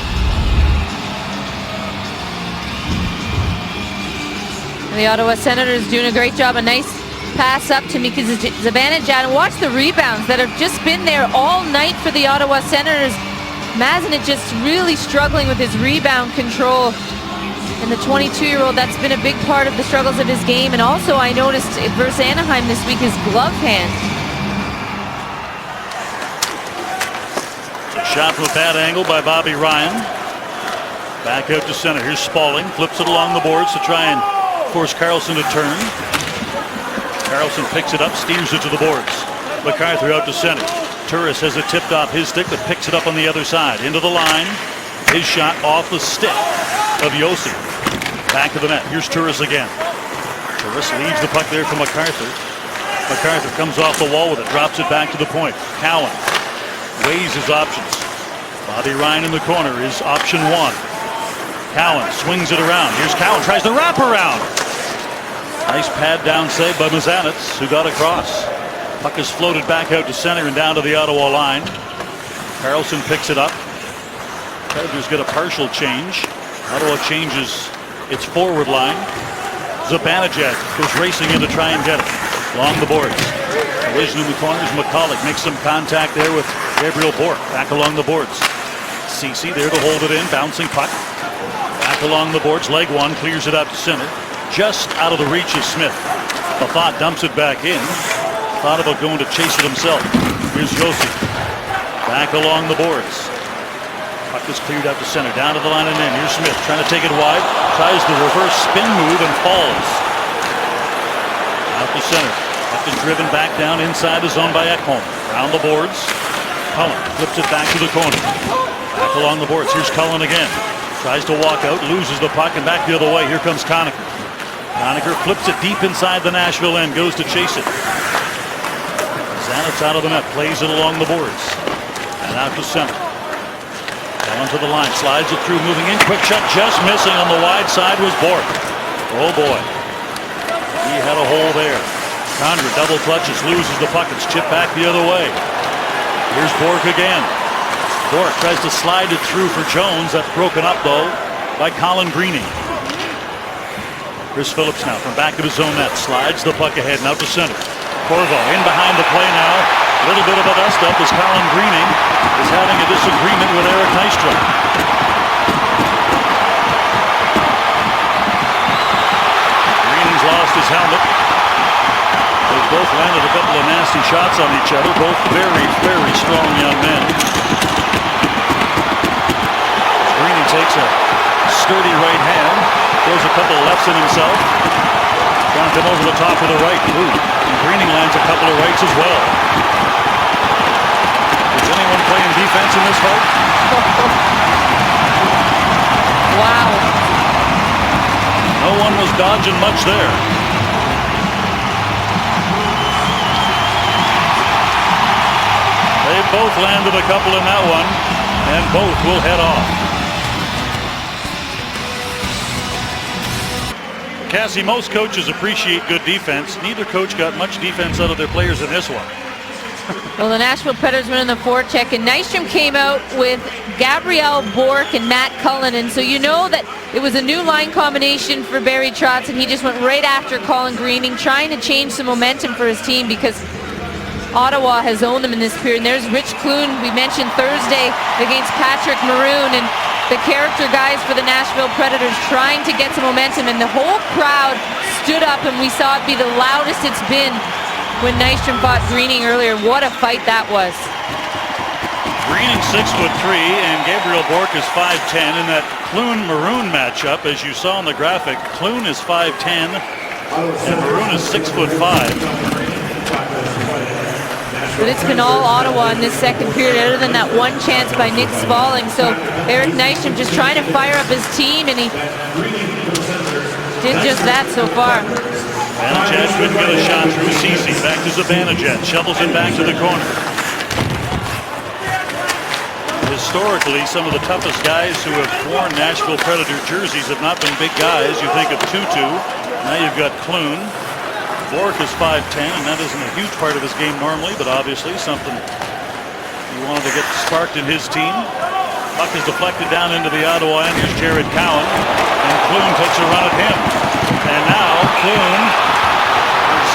The Ottawa Senators doing a great job. A nice pass up to Mika Zibanejad, and watch the rebounds that have just been there all night for the Ottawa Senators. Mazanec just really struggling with his rebound control, and the 22-year-old, that's been a big part of the struggles of his game. And also I noticed versus Anaheim this week, his glove hand. Shot from a bad angle by Bobby Ryan. Back out to center. Here's Spaulding. Flips it along the boards to try and force Carlson to turn. Carlson picks it up, steers it to the boards. MacArthur out to center. Turris has it tipped off his stick, but picks it up on the other side. Into the line. His shot off the stick of Josi. Back of the net. Here's Turris again. Turris leaves the puck there for MacArthur. MacArthur comes off the wall with it. Drops it back to the point. Cowan weighs his options. Bobby Ryan in the corner is option one. Cowan swings it around. Here's Cowan, tries to wrap around. Nice pad down save by Mazanets, who got across. Puck is floated back out to center and down to the Ottawa line. Carlson picks it up. Predators get a partial change. Ottawa changes its forward line. Zibanejad goes racing in to try and get it. Along the boards. Collision in the corners. McCulloch makes some contact there with Gabriel Bourque. Back along the boards. Ceci there to hold it in. Bouncing puck. Back along the boards. Leg one. Clears it out to center. Just out of the reach of Smith. Buffat dumps it back in. Thought about going to chase it himself. Here's Josi. Back along the boards. Puck is cleared out to center. Down to the line and in. Here's Smith trying to take it wide. Tries the reverse spin move and falls. Out to center. Puck is driven back down inside the zone by Ekholm. Around the boards. Cullen flips it back to the corner. Back along the boards. Here's Cullen again. Tries to walk out. Loses the puck and back the other way. Here comes Conacher. Conacher flips it deep inside the Nashville end. Goes to chase it. Zanet's out of the net. Plays it along the boards. And out to center. Down to the line. Slides it through. Moving in. Quick shot. Just missing on the wide side was Bourque. Oh boy. He had a hole there. Condra double clutches, loses the puck. It's chipped back the other way. Here's Bourque again. Bourque tries to slide it through for Jones. That's broken up though by Colin Greening. Chris Phillips now from back of his own net. Slides the puck ahead and out to center. Corvo in behind the play now. A little bit of a dust up as Colin Greening is having a disagreement with Eric Nystrom. Greening's lost his helmet. They both landed a couple of nasty shots on each other. Both very, very strong young men. Greening takes a sturdy right hand. Throws a couple of lefts in himself. Trying to come over the top of the right. Ooh. And Greening lands a couple of rights as well. Is anyone playing defense in this fight? Wow. No one was dodging much there. They both landed a couple in that one, and both will head off. Cassie, most coaches appreciate good defense. Neither coach got much defense out of their players in this one. Well, the Nashville Predators went in the forecheck, and Nystrom came out with Gabriel Bourque and Matt Cullen, and so you know that it was a new line combination for Barry Trotz, and he just went right after Colin Greening, trying to change some momentum for his team because Ottawa has owned them in this period. And there's Rich Clune, we mentioned Thursday against Patrick Maroon, and the character guys for the Nashville Predators trying to get some momentum, and the whole crowd stood up, and we saw it be the loudest it's been when Nystrom fought Greening earlier. What a fight that was. Greening 6'3", and Gabriel Bourque is 5'10". In that Clune-Maroon matchup, as you saw in the graphic, Clune is 5'10", and Maroon is 6'5". But it's been all Ottawa in this second period, other than that one chance by Nick Spaulding. So Eric Nystrom just trying to fire up his team, and he did just that so far. Zibanejad couldn't get a shot through Ceci. Back to Zibanejad. Shovels it back to the corner. Historically, some of the toughest guys who have worn Nashville Predator jerseys have not been big guys. You think of Tutu. Now you've got Clune. Bourque is 5'10", and that isn't a huge part of his game normally, but obviously something he wanted to get sparked in his team. Puck is deflected down into the Ottawa end. Here's Jared Cowan, and Clune takes a run at him. And now Clune is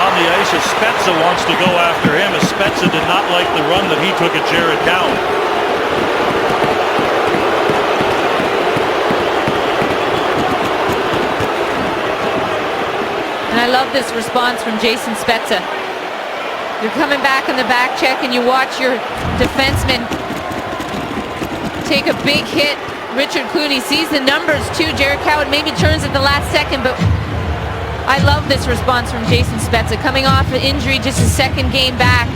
on the ice as Spezza wants to go after him, as Spezza did not like the run that he took at Jared Cowan. And I love this response from Jason Spezza. You're coming back on the back check and you watch your defenseman take a big hit. Richard Clooney sees the numbers too. Jared Cowan maybe turns at the last second, but I love this response from Jason Spezza, coming off an injury, just his second game back.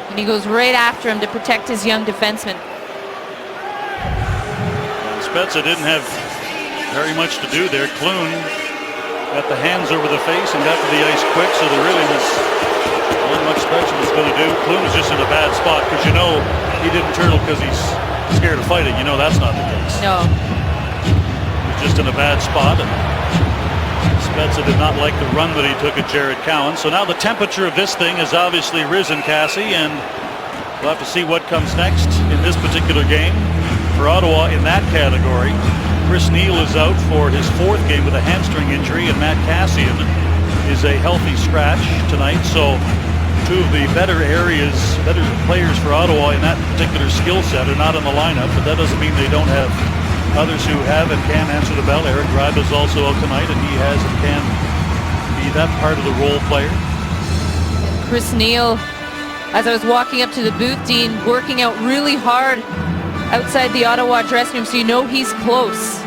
And he goes right after him to protect his young defenseman. And Spezza didn't have very much to do there. Clune got the hands over the face and got to the ice quick, so there really was not much Spezza was going to do. Clune was just in a bad spot, because you know he didn't turtle because he's scared of fighting. You know that's not the case. No. Just in a bad spot, and Spezza did not like the run that he took at Jared Cowan. So now the temperature of this thing has obviously risen, Cassie, and we'll have to see what comes next in this particular game. For Ottawa in that category, Chris Neil is out for his 4th game with a hamstring injury, and Matt Cassian is a healthy scratch tonight. So two of the better players for Ottawa in that particular skill set are not in the lineup, but that doesn't mean they don't have others who have and can answer the bell. Eric Gryba is also out tonight, and he has and can be that part of the role player. Chris Neil, as I was walking up to the booth, Dean, working out really hard outside the Ottawa dressing room, so you know he's close.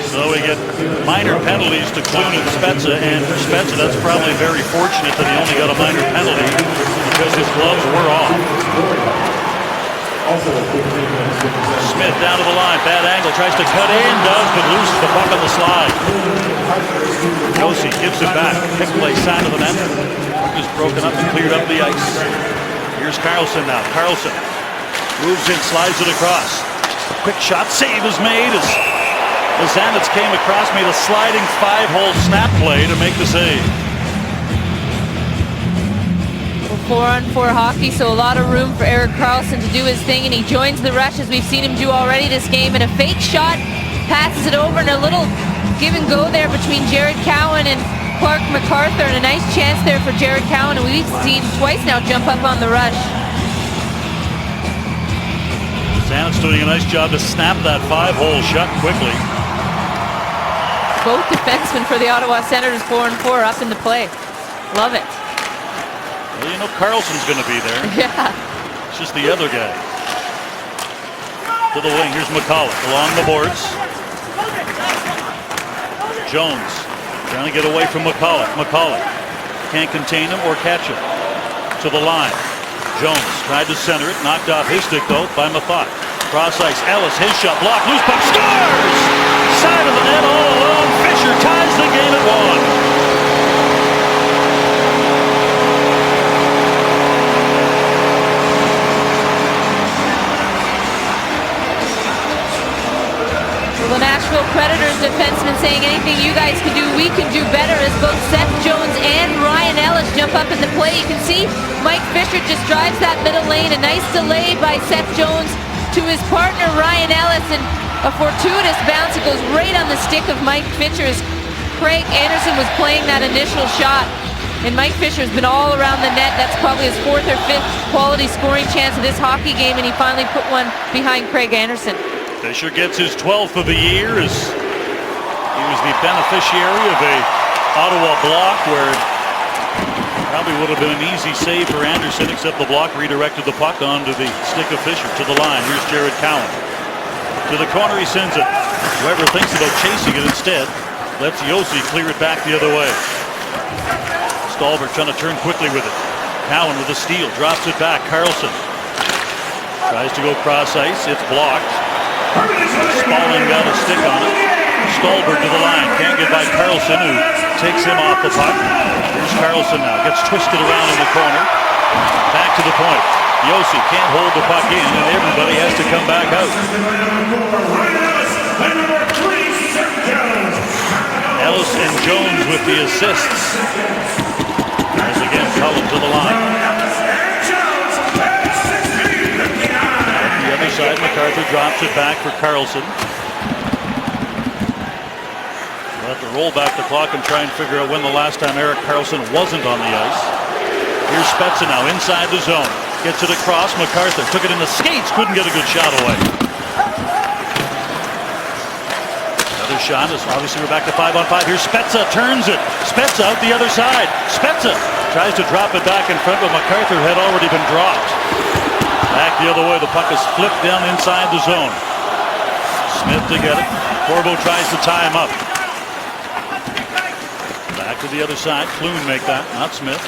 So we get minor penalties to Clune and Spezza, and for Spezza that's probably very fortunate that he only got a minor penalty because his gloves were off. Smith down to the line, bad angle, tries to cut in, does, but loses the puck on the slide. Josi gives it back, pick play side of the net. Puck is broken up and cleared up the ice. Here's Carlson now. Carlson moves in, slides it across. Quick shot, save is made as Zanitz came across, made a sliding 5-hole snap play to make the save. 4-on-4 hockey, so a lot of room for Erik Karlsson to do his thing, and he joins the rush as we've seen him do already this game. And a fake shot, passes it over, and a little give and go there between Jared Cowan and Clark MacArthur, and a nice chance there for Jared Cowan, and we've seen twice now jump up on the rush. Zanitz doing a nice job to snap that 5-hole shut quickly. Both defensemen for the Ottawa Senators, 4-on-4, up into play. Love it. Well, you know Carlson's going to be there. Yeah. It's just the other guy. To the wing, here's McCulloch along the boards. Jones trying to get away from McCulloch. McCulloch can't contain him or catch him. To the line. Jones tried to center it, knocked off his stick though by Mathot. Cross ice, Ellis, his shot blocked, loose puck, scores! Side of the net all alone, Fisher ties the game at 1. The Nashville Predators defenseman saying anything you guys can do, we can do better, as both Seth Jones and Ryan Ellis jump up in the play. You can see Mike Fisher just drives that middle lane. A nice delay by Seth Jones to his partner Ryan Ellis, and a fortuitous bounce. It goes right on the stick of Mike Fisher as Craig Anderson was playing that initial shot. And Mike Fisher's been all around the net. That's probably his 4th or 5th quality scoring chance of this hockey game, and he finally put one behind Craig Anderson. Fisher gets his 12th of the year as he was the beneficiary of a Ottawa block where it probably would have been an easy save for Anderson, except the block redirected the puck onto the stick of Fisher. To the line, here's Jared Cowan. To the corner, he sends it. Whoever thinks about chasing it instead lets Josi clear it back the other way. Stolberg trying to turn quickly with it. Cowan with a steal, drops it back. Carlson tries to go cross ice. It's blocked. Spaulding got a stick on it. Stolberg to the line. Can't get by Carlson, who takes him off the puck. Here's Carlson now. Gets twisted around in the corner. Back to the point. Josi can't hold the puck in, and everybody has to come back out. Ellis and Jones with the assists. As again, Cullen to the line. On the other side, MacArthur drops it back for Carlson. We'll have to roll back the clock and try and figure out when the last time Erik Karlsson wasn't on the ice. Here's Spezza now inside the zone. Gets it across. MacArthur took it in the skates. Couldn't get a good shot away. Another shot is obviously we're back to 5-on-5. Here's Spezza, turns it. Spezza out the other side. Spezza tries to drop it back in front, but MacArthur had already been dropped. Back the other way, the puck is flipped down inside the zone. Smith to get it. Corbo tries to tie him up. Back to the other side. Clune make that, not Smith.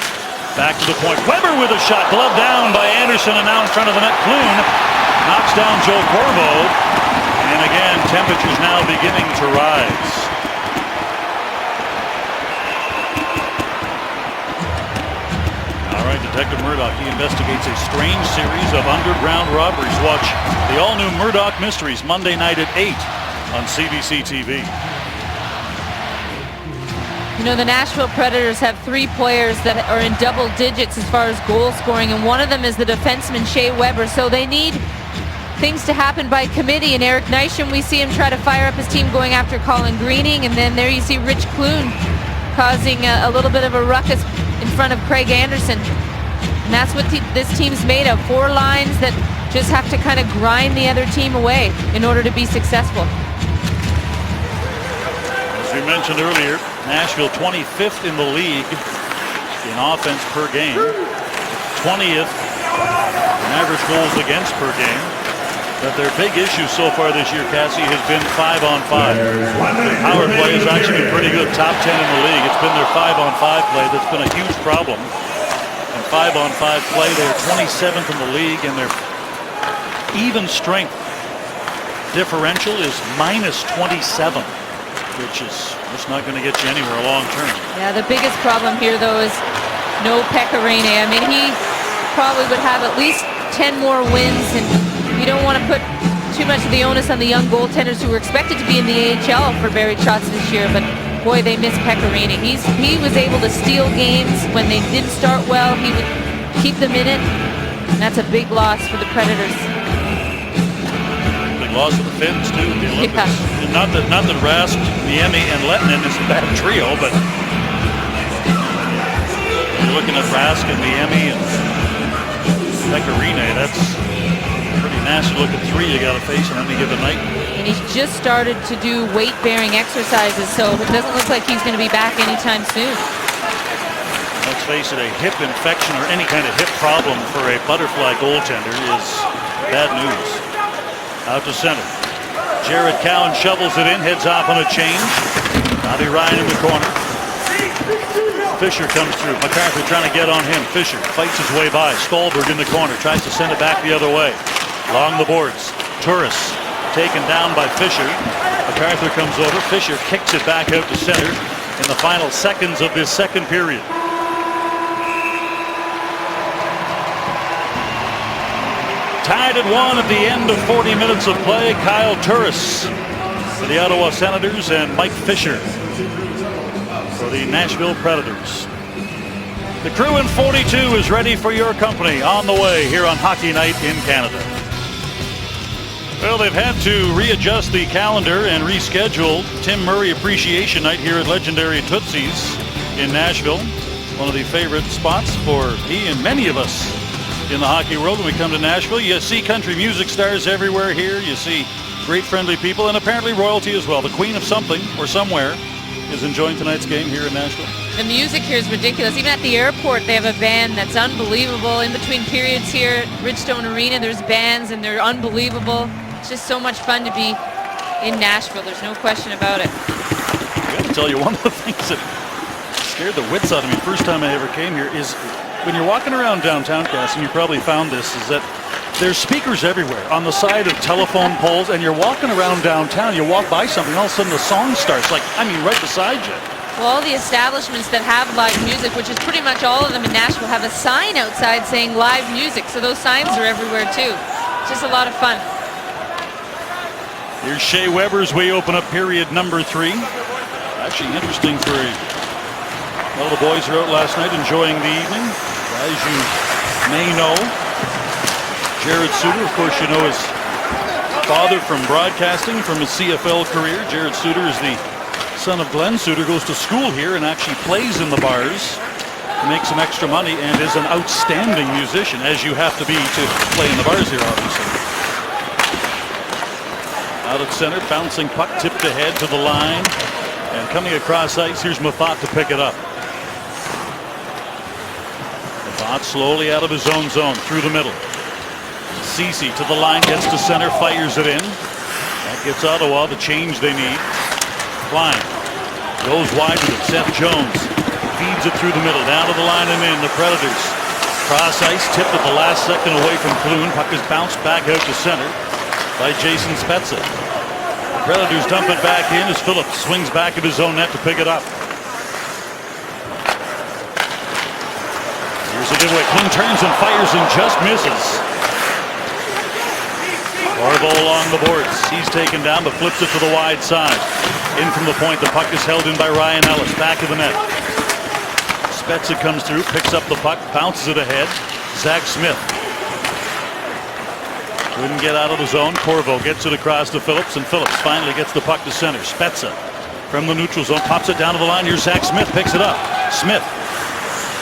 Back to the point. Weber with a shot. Glove down by Anderson, and now in front of the net. Clune knocks down Joe Corbo. And again, temperatures now beginning to rise. All right, Detective Murdoch, he investigates a strange series of underground robberies. Watch the all-new Murdoch Mysteries Monday night at 8 on CBC TV. You know, the Nashville Predators have 3 players that are in double digits as far as goal scoring, and one of them is the defenseman Shea Weber. So they need things to happen by committee, and Eric Nysham, we see him try to fire up his team going after Colin Greening, and then there you see Rich Clune causing a little bit of a ruckus in front of Craig Anderson. And that's what this team's made of. 4 lines that just have to kind of grind the other team away in order to be successful. As we mentioned earlier, Nashville 25th in the league in offense per game, 20th in average goals against per game. But their big issue so far this year, Cassie, has been 5-on-5. The power play has actually been pretty good, top 10 in the league. It's been their 5-on-5 play that's been a huge problem. And 5-on-5 play, they're 27th in the league, and their even strength differential is -27, which is just not going to get you anywhere long term. Yeah, the biggest problem here, though, is no Pekka Rinne. I mean, he probably would have at least 10 more wins, and you don't want to put too much of the onus on the young goaltenders who were expected to be in the AHL for Barrie Trotz this year, but boy, they miss Pekka Rinne. He was able to steal games when they didn't start well. He would keep them in it, and that's a big loss for the Predators. Big loss for the Finns too in the Olympics. Yeah. And not that Rask, Niemi, and Lehtinen is a bad trio, but you're looking at Rask and Niemi and Pekka Rinne. That's a pretty nasty looking 3 you got to face on any given night. And he's just started to do weight-bearing exercises, so it doesn't look like he's going to be back anytime soon. Let's face it, a hip infection or any kind of hip problem for a butterfly goaltender is bad news. Out to center. Jared Cowan shovels it in, heads off on a change. Bobby Ryan in the corner. Fisher comes through. MacArthur trying to get on him. Fisher fights his way by. Stolberg in the corner. Tries to send it back the other way. Along the boards. Turris taken down by Fisher. MacArthur comes over. Fisher kicks it back out to center in the final seconds of this second period. Tied at 1 at the end of 40 minutes of play. Kyle Turris for the Ottawa Senators and Mike Fisher for the Nashville Predators. The crew in 42 is ready for your company on the way here on Hockey Night in Canada. Well, they've had to readjust the calendar and reschedule Tim Murray Appreciation Night here at legendary Tootsie's in Nashville. One of the favorite spots for me and many of us in the hockey world. When we come to Nashville, you see country music stars everywhere here. You see great friendly people and apparently royalty as well. The Queen of something or somewhere is enjoying tonight's game here in Nashville. The music here is ridiculous. Even at the airport, they have a band that's unbelievable. In between periods here at Bridgestone Arena, there's bands and they're unbelievable. It's just so much fun to be in Nashville. There's no question about it. I got to tell you, one of the things that scared the wits out of me first time I ever came here is when you're walking around downtown, Cass, and you probably found this, is that there's speakers everywhere on the side of telephone poles, and you're walking around downtown, you walk by something, all of a sudden the song starts, like, I mean, right beside you. Well, all the establishments that have live music, which is pretty much all of them in Nashville, have a sign outside saying live music, so those signs are everywhere too. It's just a lot of fun. Here's Shea Weber as we open up period number 3. Actually interesting for all the boys who were out last night enjoying the evening. As you may know, Jared Suter, of course, you know his father from broadcasting, from his CFL career. Jared Suter is the son of Glenn Suter, goes to school here and actually plays in the bars, makes some extra money, and is an outstanding musician, as you have to be to play in the bars here, obviously. Out at center, bouncing puck tipped ahead to the line. And coming across ice, here's Methot to pick it up. Methot slowly out of his own zone, through the middle. Ceci to the line, gets to center, fires it in. That gets Ottawa the change they need. Klein goes wide with it. Seth Jones feeds it through the middle, down to the line and in. The Predators cross ice, tipped at the last second away from Clune. Puck is bounced back out to center by Jason Spezza. The Predators dump it back in as Phillips swings back at his own net to pick it up. Here's a giveaway. Clune turns and fires and just misses. Corvo along the boards. He's taken down but flips it to the wide side. In from the point, the puck is held in by Ryan Ellis. Back of the net. Spezza comes through, picks up the puck, bounces it ahead. Zach Smith couldn't get out of the zone. Corvo gets it across to Phillips, and Phillips finally gets the puck to center. Spezza from the neutral zone pops it down to the line. Here's Zach Smith, picks it up. Smith,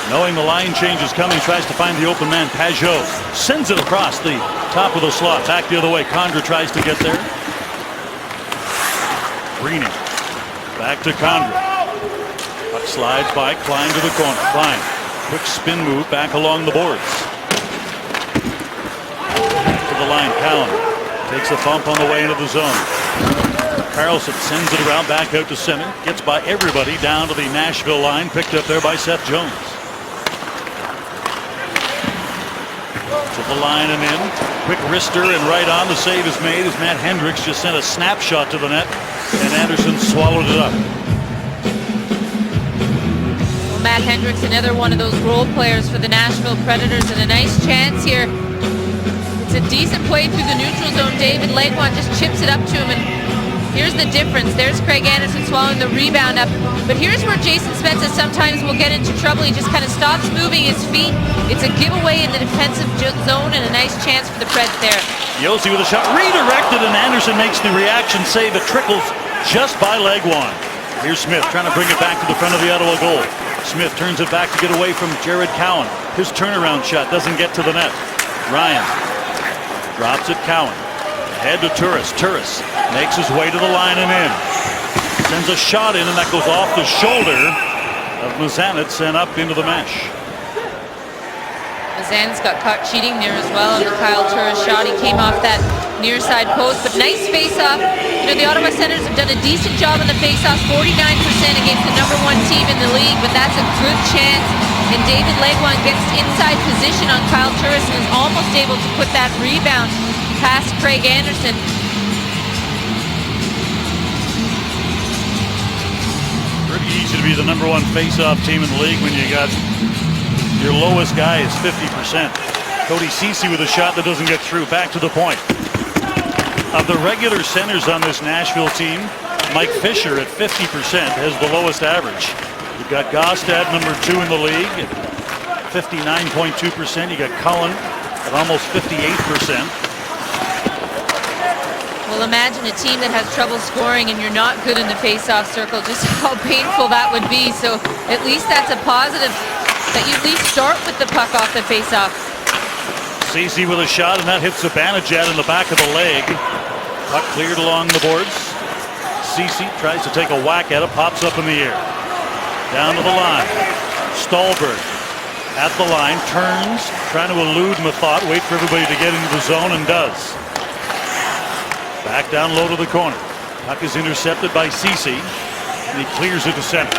knowing the line change is coming, tries to find the open man. Pajot sends it across the top of the slot. Back the other way. Condra tries to get there. Greening back to Condra. Puck slides by. Klein to the corner. Klein, quick spin move back along the boards. Back to the line. Callan takes a bump on the way into the zone. Carlson sends it around back out to center. Gets by everybody down to the Nashville line. Picked up there by Seth Jones. To the line and in. Quick wrister and right on. The save is made as Matt Hendricks just sent a snapshot to the net. And Anderson swallowed it up. Well, Matt Hendricks, another one of those role players for the Nashville Predators, and a nice chance here. It's a decent play through the neutral zone. David Legwand just chips it up to him, and here's the difference. There's Craig Anderson swallowing the rebound up. But here's where Jason Spezza sometimes will get into trouble. He just kind of stops moving his feet. It's a giveaway in the defensive zone and a nice chance for the Preds there. Yossi with a shot redirected, and Anderson makes the reaction save. It trickles just by Legwand. Here's Smith trying to bring it back to the front of the Ottawa goal. Smith turns it back to get away from Jared Cowan. His turnaround shot doesn't get to the net. Ryan drops it. Cowan ahead to Turris. Turris makes his way to the line and in. Sends a shot in, and that goes off the shoulder of Mazanec and up into the mesh. Mazanec got caught cheating there as well on the Kyle Turris shot. He came off that near side post, but nice face-off. You know, the Ottawa Senators have done a decent job on the face-offs, 49% against the #1 team in the league, but that's a good chance. And David Legwand gets inside position on Kyle Turris and is almost able to put that rebound past Craig Anderson. Pretty easy to be the #1 face-off team in the league when you got your lowest guy is 50%. Cody Ceci with a shot that doesn't get through. Back to the point. Of the regular centers on this Nashville team, Mike Fisher at 50% has the lowest average. You've got Gostad, #2 in the league, at 59.2%. You got Cullen at almost 58%. Well, imagine a team that has trouble scoring and you're not good in the face-off circle. Just how painful that would be. So at least that's a positive, that you at least start with the puck off the face-off. Ceci with a shot, and that hits Zibanejad in the back of the leg. Puck cleared along the boards. Ceci tries to take a whack at it, pops up in the air. Down to the line. Stallberg at the line, turns, trying to elude Methot, wait for everybody to get into the zone, and does. Back down low to the corner. Puck is intercepted by Ceci, and he clears it to center.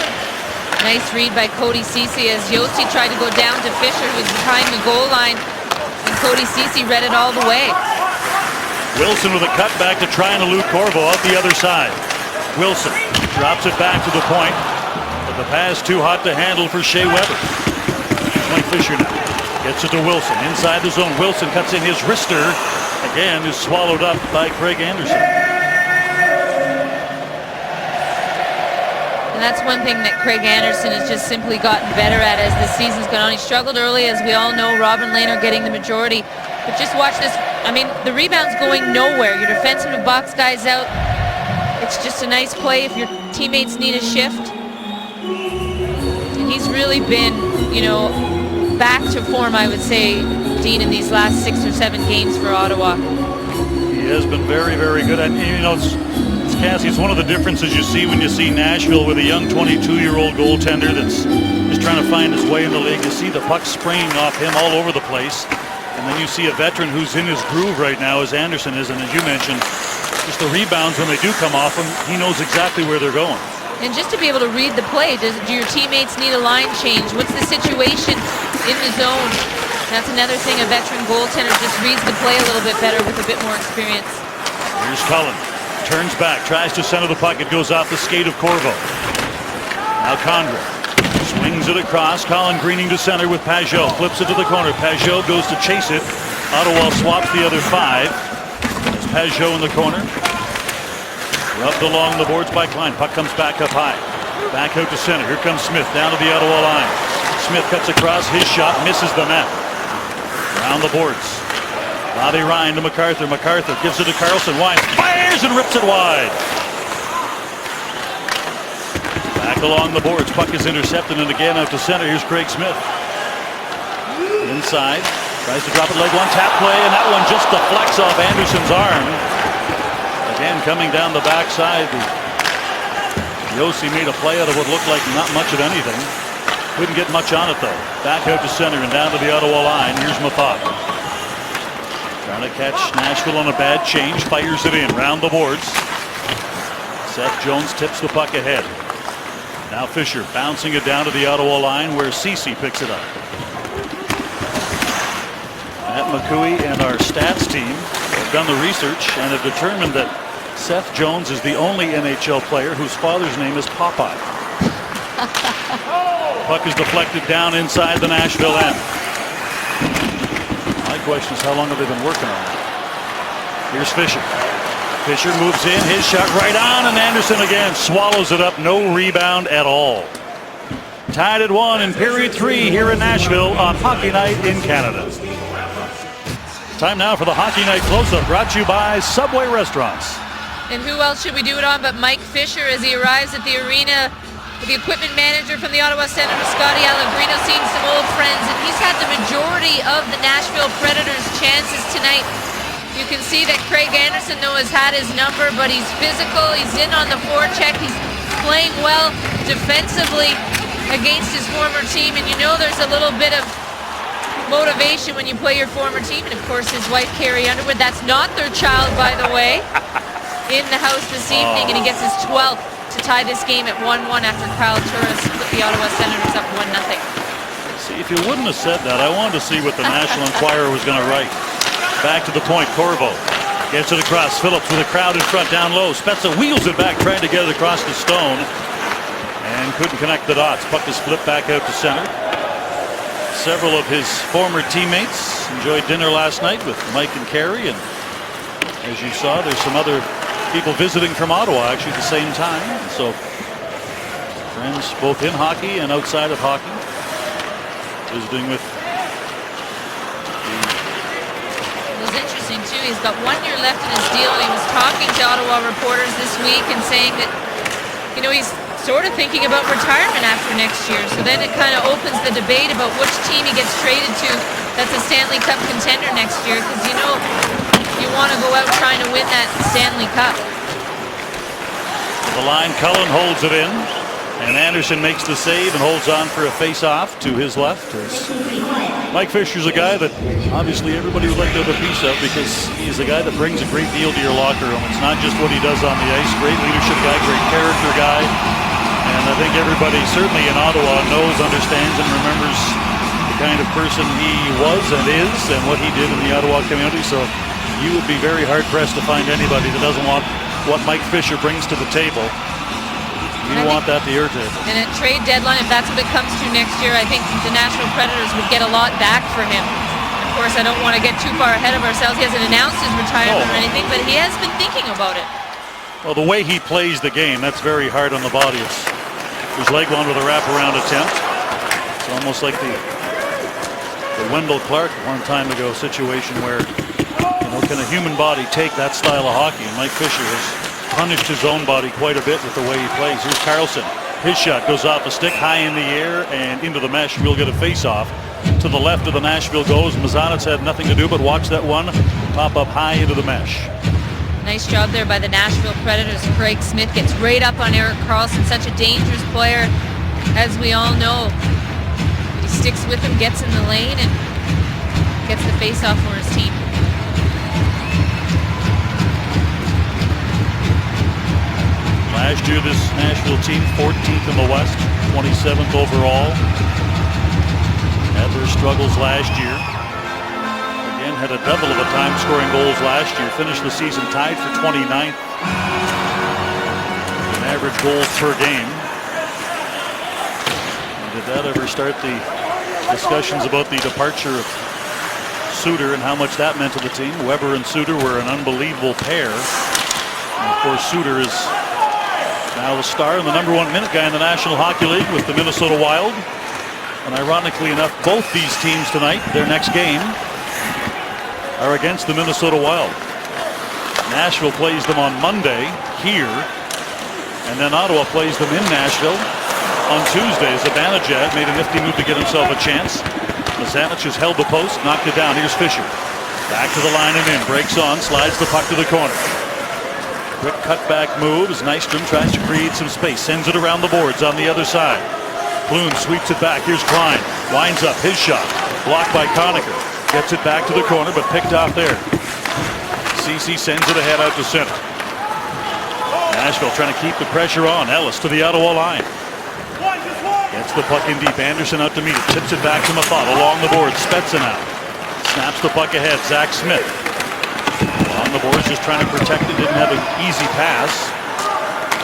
Nice read by Cody Ceci as Yossi tried to go down to Fisher, who was behind the goal line, and Cody Ceci read it all the way. Wilson with a cutback to try and elude Corvo out the other side. Wilson drops it back to the point, but the pass too hot to handle for Shea Weber. Mike Fisher now gets it to Wilson inside the zone. Wilson cuts in his wrister. Again is swallowed up by Craig Anderson. And that's one thing that Craig Anderson has just simply gotten better at as the season's gone on. He struggled early, as we all know. Robin Lehner getting the majority. But just watch this. I mean, the rebound's going nowhere. Your defensive box guy's out. It's just a nice play if your teammates need a shift. And he's really been, you know, back to form, I would say, Dean, in these last 6 or 7 games for Ottawa. He He has been very, very good. And, you know, it's Cassie, it's one of the differences you see when you see Nashville with a young 22-year-old goaltender that's just trying to find his way in the league. You see the puck spraying off him all over the place. And then you see a veteran who's in his groove right now, as Anderson is. And as you mentioned, just the rebounds when they do come off him, he knows exactly where they're going. And just to be able to read the play, do your teammates need a line change? What's the situation in the zone? That's another thing, a veteran goaltender just reads the play a little bit better with a bit more experience. Here's Cullen. Turns back, tries to center the puck. It goes off the skate of Corvo. Now Condra swings it across. Colin Greening to center with Pajot. Flips it to the corner. Pajot goes to chase it. Ottawa swaps the other 5. There's Pajot in the corner. Rubbed along the boards by Klein. Puck comes back up high. Back out to center. Here comes Smith down to the Ottawa line. Smith cuts across. His shot misses the net. Around the boards. Bobby Ryan to MacArthur. MacArthur gives it to Carlson. Wine fires and rips it wide. Back along the boards. Puck is intercepted and again out to center. Here's Craig Smith. Inside. Tries to drop it leg one. Tap play and that one just deflects off Anderson's arm. Again coming down the backside. The OC made a play out of what looked like not much of anything. Couldn't get much on it though. Back out to center and down to the Ottawa line. Here's Mathot. Trying to catch Nashville on a bad change. Fires it in. Round the boards. Seth Jones tips the puck ahead. Now Fisher bouncing it down to the Ottawa line where Ceci picks it up. Matt McCooey and our stats team have done the research and have determined that Seth Jones is the only NHL player whose father's name is Popeye. Puck is deflected down inside the Nashville end. My question is, how long have they been working on it? Here's Fisher. Fisher moves in, his shot right on, and Anderson again swallows it up. No rebound at all. Tied at 1 in period 3 here in Nashville on Hockey Night in Canada. Time now for the Hockey Night Close-Up, brought to you by Subway Restaurants. And who else should we do it on but Mike Fisher as he arrives at the arena with the equipment manager from the Ottawa Senators, Scotty Allegrino, seeing some old friends, and he's had the majority of the Nashville Predators' chances tonight. You can see that Craig Anderson, though, has had his number, but he's physical, he's in on the forecheck, he's playing well defensively against his former team, and you know there's a little bit of motivation when you play your former team, and of course his wife Carrie Underwood, that's not their child, by the way, in the house this evening, and he gets his 12th to tie this game at 1-1 after Kyle Turris put the Ottawa Senators up 1-0. See, if you wouldn't have said that, I wanted to see what the National Enquirer was going to write. Back to the point, Corvo gets it across. Phillips with a crowd in front down low. Spezza wheels it back, trying to get it across the Stone, and couldn't connect the dots. Puck is flipped back out to center. Several of his former teammates enjoyed dinner last night with Mike and Carrie, and as you saw, there's some other people visiting from Ottawa actually at the same time. So friends both in hockey and outside of hockey visiting with. It was interesting too, he's got 1 year left in his deal, and he was talking to Ottawa reporters this week and saying that, you know, he's sort of thinking about retirement after next year. So then it kind of opens the debate about which team he gets traded to that's a Stanley Cup contender next year, because you know you want to go out trying to win that Stanley Cup. The line, Cullen holds it in, and Anderson makes the save and holds on for a face-off to his left. Mike Fisher's a guy that obviously everybody would like to have a piece of, because he's a guy that brings a great deal to your locker room. It's not just what he does on the ice. Great leadership guy, great character guy, and I think everybody certainly in Ottawa knows, understands, and remembers the kind of person he was and is and what he did in the Ottawa community. So you would be very hard-pressed to find anybody that doesn't want what Mike Fisher brings to the table. You want that to irritate him. And at trade deadline, if that's what it comes to next year, I think the Nashville Predators would get a lot back for him. Of course, I don't want to get too far ahead of ourselves. He hasn't announced his retirement or anything, but he has been thinking about it. Well, the way he plays the game, that's very hard on the body. There's Legwand with a wraparound attempt. It's almost like the Wendell Clark one time ago situation where, you know, can a human body take that style of hockey? And Mike Fisher has punished his own body quite a bit with the way he plays. Here's Carlson. His shot goes off a stick high in the air and into the mesh. We'll get a face-off. To the left of the Nashville goes. Mazanec had nothing to do but watch that one pop up high into the mesh. Nice job there by the Nashville Predators. Craig Smith gets right up on Erik Karlsson, such a dangerous player, as we all know. He sticks with him, gets in the lane, and gets the face-off for his team. Last year, this Nashville team 14th in the West, 27th overall. Had their struggles last year. Again, had a double of a time scoring goals last year. Finished the season tied for 29th in average goals per game. And did that ever start the discussions about the departure of Suter and how much that meant to the team? Weber and Suter were an unbelievable pair. And of course, Suter is now the star and the #1 minute guy in the National Hockey League with the Minnesota Wild. And ironically enough, both these teams tonight, their next game, are against the Minnesota Wild. Nashville plays them on Monday here, and then Ottawa plays them in Nashville on Tuesday. Zibanejad made a nifty move to get himself a chance. Mazanich has held the post, knocked it down. Here's Fisher. Back to the line and in. Breaks on, slides the puck to the corner. Quick cutback move as Nystrom tries to create some space. Sends it around the boards on the other side. Bloom sweeps it back. Here's Klein. Winds up his shot. Blocked by Conacher. Gets it back to the corner, but picked off there. Ceci sends it ahead out to center. Nashville trying to keep the pressure on. Ellis to the Ottawa line. Gets the puck in deep. Anderson out to meet it. Tips it back to Mafat along the board. Spezza now. Snaps the puck ahead. Zach Smith. On the boards, just trying to protect it. Didn't have an easy pass.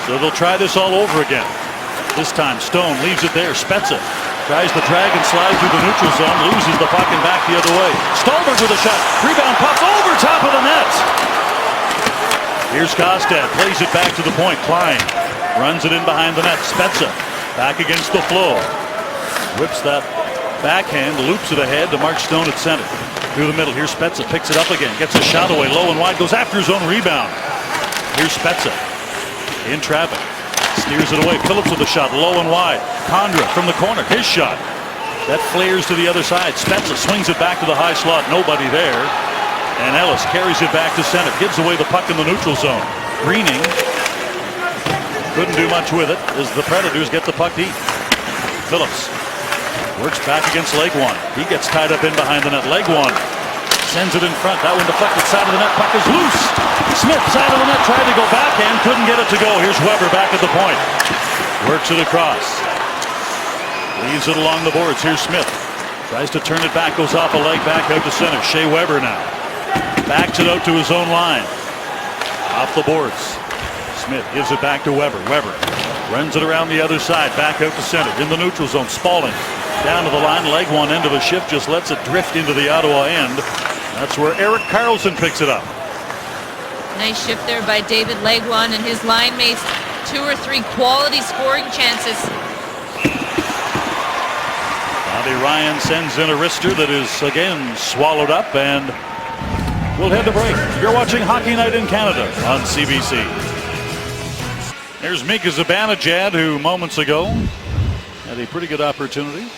So they'll try this all over again. This time Stone leaves it there. Spezza tries to drag and slide through the neutral zone. Loses the puck and back the other way. Stolberg with a shot. Rebound puck over top of the net. Here's Kostad. Plays it back to the point. Klein runs it in behind the net. Spezza back against the flow. Whips that backhand. Loops it ahead to Mark Stone at center. Through the middle. Here's Spezza. Picks it up again. Gets a shot away. Low and wide. Goes after his own rebound. Here's Spezza. In traffic. Steers it away. Phillips with a shot. Low and wide. Condra from the corner. His shot. That flares to the other side. Spezza swings it back to the high slot. Nobody there. And Ellis carries it back to center. Gives away the puck in the neutral zone. Greening couldn't do much with it as the Predators get the puck deep. Phillips works back against Legwand. He gets tied up in behind the net. Legwand sends it in front. That one deflected side of the net. Puck is loose. Smith side of the net tried to go backhand. Couldn't get it to go. Here's Weber back at the point. Works it across. Leaves it along the boards. Here's Smith. Tries to turn it back. Goes off a leg back out to center. Shea Weber now. Backs it out to his own line. Off the boards. Smith gives it back to Weber. Weber runs it around the other side. Back out to center. In the neutral zone. Spaulding down to the line. Leg one end of a shift. Just lets it drift into the Ottawa end. That's where Erik Karlsson picks it up. Nice shift there by David Legwand and his line mates. 2 or 3 quality scoring chances. Bobby Ryan sends in a wrister that is again swallowed up, and we'll head to break. You're watching Hockey Night in Canada on CBC. There's Mika Zibanejad, who moments ago had a pretty good opportunity.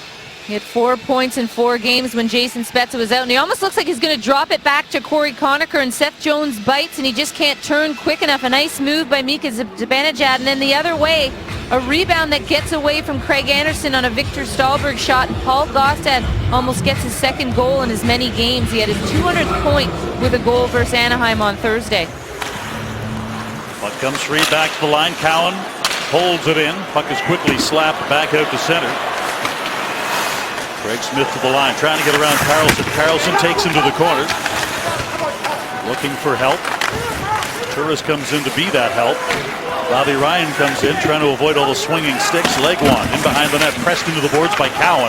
He had 4 points in 4 games when Jason Spezza was out, and he almost looks like he's going to drop it back to Corey Conacher, and Seth Jones bites, and he just can't turn quick enough. A nice move by Mika Zibanejad, and then the other way, a rebound that gets away from Craig Anderson on a Victor Stalberg shot, and Paul Gaustad almost gets his 2nd goal in as many games. He had his 200th point with a goal versus Anaheim on Thursday. Puck comes free back to the line. Cowan holds it in. Puck is quickly slapped back out to center. Craig Smith to the line, trying to get around Karlsson. Karlsson takes him to the corner. Looking for help. Turris comes in to be that help. Bobby Ryan comes in, trying to avoid all the swinging sticks. Legwand in behind the net, pressed into the boards by Cowan.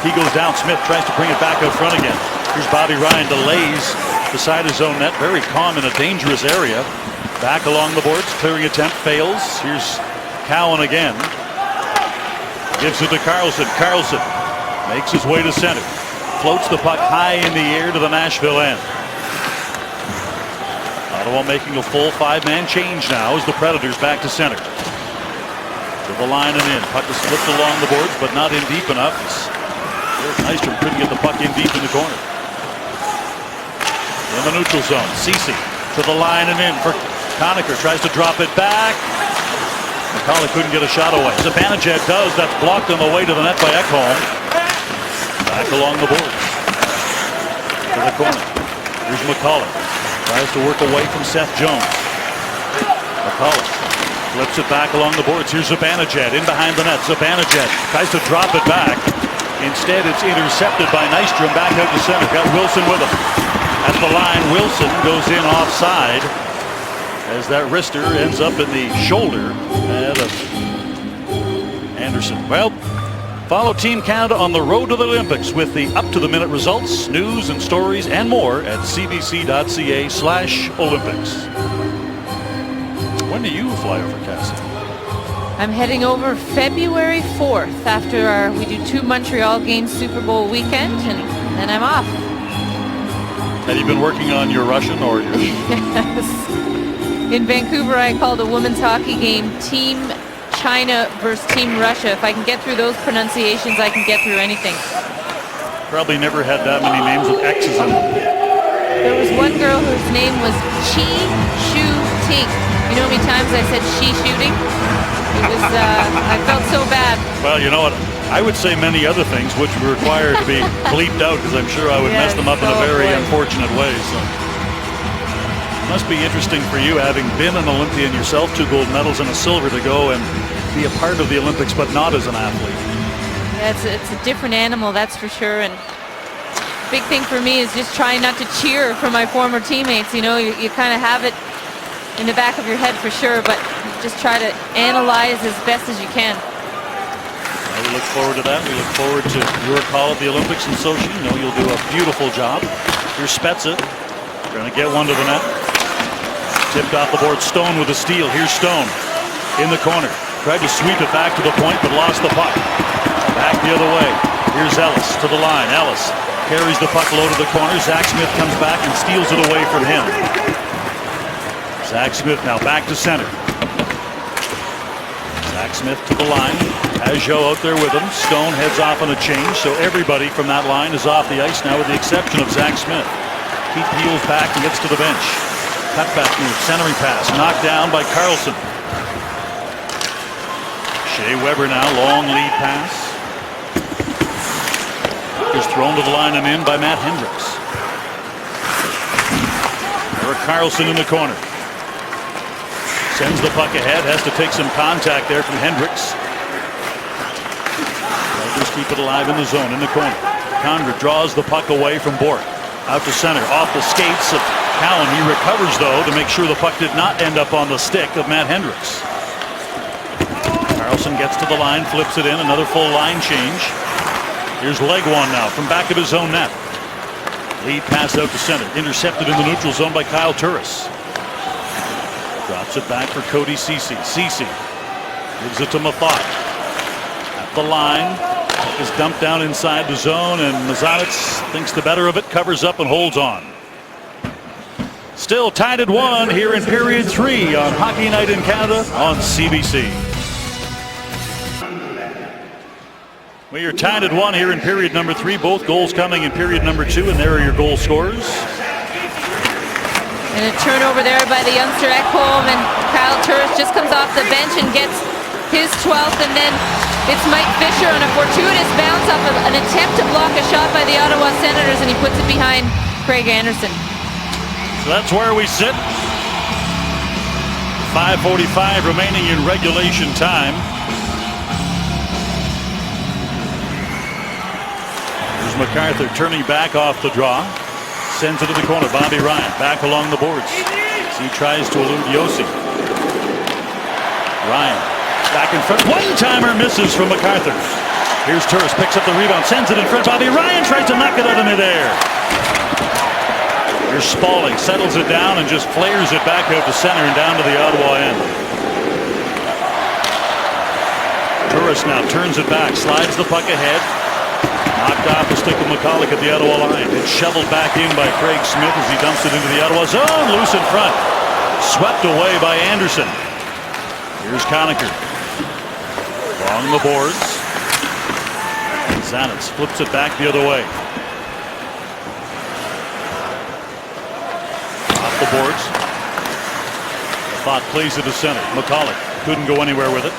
He goes down. Smith tries to bring it back out front again. Here's Bobby Ryan, delays beside his own net. Very calm in a dangerous area. Back along the boards, clearing attempt, fails. Here's Cowan again. Gives it to Karlsson. Karlsson makes his way to center. Floats the puck high in the air to the Nashville end. Ottawa making a full 5-man change now as the Predators back to center. To the line and in. Puck is slipped along the boards, but not in deep enough. Eric Nystrom couldn't get the puck in deep in the corner. In the neutral zone, Ceci to the line and in for Conacher tries to drop it back. McCullough couldn't get a shot away. Zibanejad does. That's blocked on the way to the net by Ekholm. Back along the boards. To the corner. Here's McCullough. Tries to work away from Seth Jones. McCullough flips it back along the boards. Here's Zibanejad in behind the net. Zibanejad tries to drop it back. Instead, it's intercepted by Nystrom back out to center. Got Wilson with him. At the line, Wilson goes in offside as that wrister ends up in the shoulder of Anderson. Well, follow Team Canada on the road to the Olympics with the up-to-the-minute results, news and stories, and more at cbc.ca/Olympics. When do you fly over, Cassie? I'm heading over February 4th after we do 2 Montreal games Super Bowl weekend, and then I'm off. Have you been working on your Russian or your... Yes. In Vancouver, I called a women's hockey game Team China versus Team Russia. If I can get through those pronunciations, I can get through anything. Probably never had that many names with X's in them. There was one girl whose name was Chi Shu Ting. You know how many times I said she shooting? It was, I felt so bad. Well, you know what? I would say many other things which were required to be bleeped out because I'm sure I would mess them up in a very unfortunate way. So it must be interesting for you, having been an Olympian yourself, 2 gold medals and a silver, to go and be a part of the Olympics, but not as an athlete. Yeah, it's a different animal, that's for sure. And big thing for me is just trying not to cheer for my former teammates. You know, you kind of have it in the back of your head for sure, but just try to analyze as best as you can. Well, we look forward to that. We look forward to your call at the Olympics in Sochi. You know you'll do a beautiful job. Here's Spezza. Going to get one to the net. Tipped off the board. Stone with a steal. Here's Stone in the corner. Tried to sweep it back to the point, but lost the puck. Back the other way. Here's Ellis to the line. Ellis carries the puck low to the corner. Zach Smith comes back and steals it away from him. Zach Smith now back to center. Zach Smith to the line. Pajot out there with him. Stone heads off on a change, so everybody from that line is off the ice now with the exception of Zach Smith. He peels back and gets to the bench. Cutback move, centering pass, knocked down by Carlson. Shea Weber now, long lead pass. Is thrown to the line and in by Matt Hendricks. Erik Karlsson in the corner. Sends the puck ahead, has to take some contact there from Hendricks. Tigers keep it alive in the zone, in the corner. Condra draws the puck away from Bourque. Out to center, off the skates of Cowan. He recovers, though, to make sure the puck did not end up on the stick of Matt Hendricks. Karlsson gets to the line, flips it in, another full line change. Here's Legwand now from back of his own net. Lead pass out to center, intercepted in the neutral zone by Kyle Turris. Drops it back for Cody Ceci. Ceci gives it to Mathot. At the line, is dumped down inside the zone, and Mazanec thinks the better of it, covers up and holds on. Still tied at 1 here in period 3 on Hockey Night in Canada on CBC. We are tied at 1 here in period number 3. Both goals coming in period number 2, and there are your goal scorers. And a turnover there by the youngster Ekholm, and Kyle Turris just comes off the bench and gets his 12th, and then it's Mike Fisher on a fortuitous bounce off of an attempt to block a shot by the Ottawa Senators, and he puts it behind Craig Anderson. So that's where we sit. 5:45 remaining in regulation time. There's MacArthur turning back off the draw. Sends it to the corner. Bobby Ryan back along the boards. He tries to elude Yossi. Ryan back in front. One-timer misses from MacArthur. Here's Turris, picks up the rebound, sends it in front. Bobby Ryan tries to knock it out of midair. Here's Spaulding, settles it down and just flares it back out to center and down to the Ottawa end. Turris now turns it back, slides the puck ahead. Knocked off the stick of McCullough at the Ottawa line. It's shoveled back in by Craig Smith as he dumps it into the Ottawa zone. Loose in front. Swept away by Anderson. Here's Conacher. Along the boards. Zanitz flips it back the other way. Off the boards. Thought plays it to center. McCulloch couldn't go anywhere with it.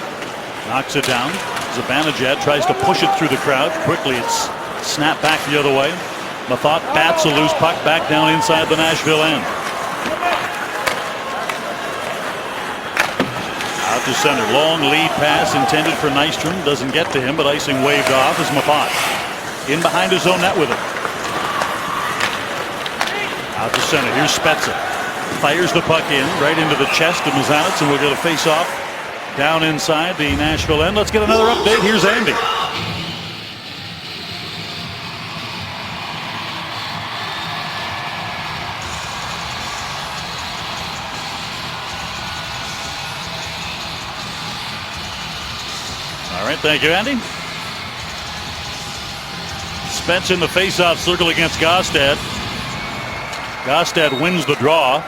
Knocks it down. Zibanejad tries to push it through the crowd. Quickly it's snapped back the other way. Mathot bats a loose puck back down inside the Nashville end. Out to center. Long lead pass intended for Nystrom. Doesn't get to him, but icing waved off as Mathot in behind his own net with it. Out to center. Here's Spezza. Fires the puck in right into the chest of Mazanec, and we'll get a face-off down inside the Nashville end. Let's get another update. Here's Andy. All right, thank you, Andy. Spence in the face-off circle against Gaustad. Gaustad wins the draw.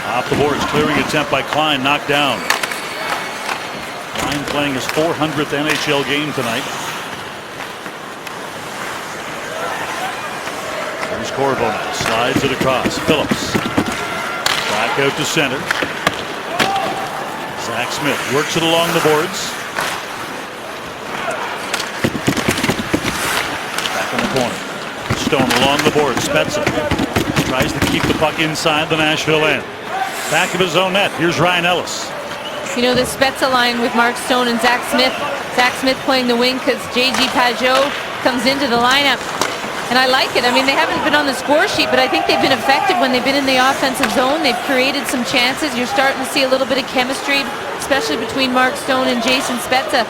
Off the boards, clearing attempt by Klein, knocked down. Klein playing his 400th NHL game tonight. There's Corvo now, slides it across. Phillips back out to center. Zach Smith works it along the boards. Back in the corner. Stone along the board. Spezza tries to keep the puck inside the Nashville end. Back of his own net. Here's Ryan Ellis. You know, the Spezza line with Mark Stone and Zach Smith. Zach Smith playing the wing because J.G. Pajot comes into the lineup. And I like it. I mean, they haven't been on the score sheet, but I think they've been effective when they've been in the offensive zone. They've created some chances. You're starting to see a little bit of chemistry, especially between Mark Stone and Jason Spezza.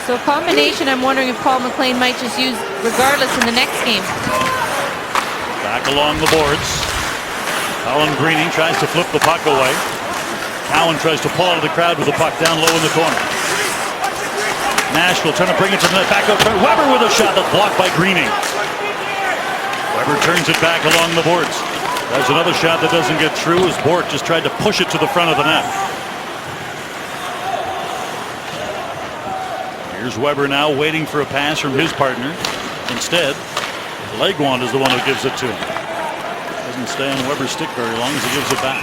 So a combination I'm wondering if Paul McLean might just use regardless in the next game. Back along the boards. Colin Greening tries to flip the puck away. Cowan tries to pull out of the crowd with the puck down low in the corner. Nashville trying to bring it to the net. Back up front. Weber with a shot that's blocked by Greening. Weber turns it back along the boards. There's another shot that doesn't get through as Bourque just tried to push it to the front of the net. Here's Weber now waiting for a pass from his partner. Instead, Legwand is the one who gives it to him. Doesn't stay on Weber's stick very long as he gives it back.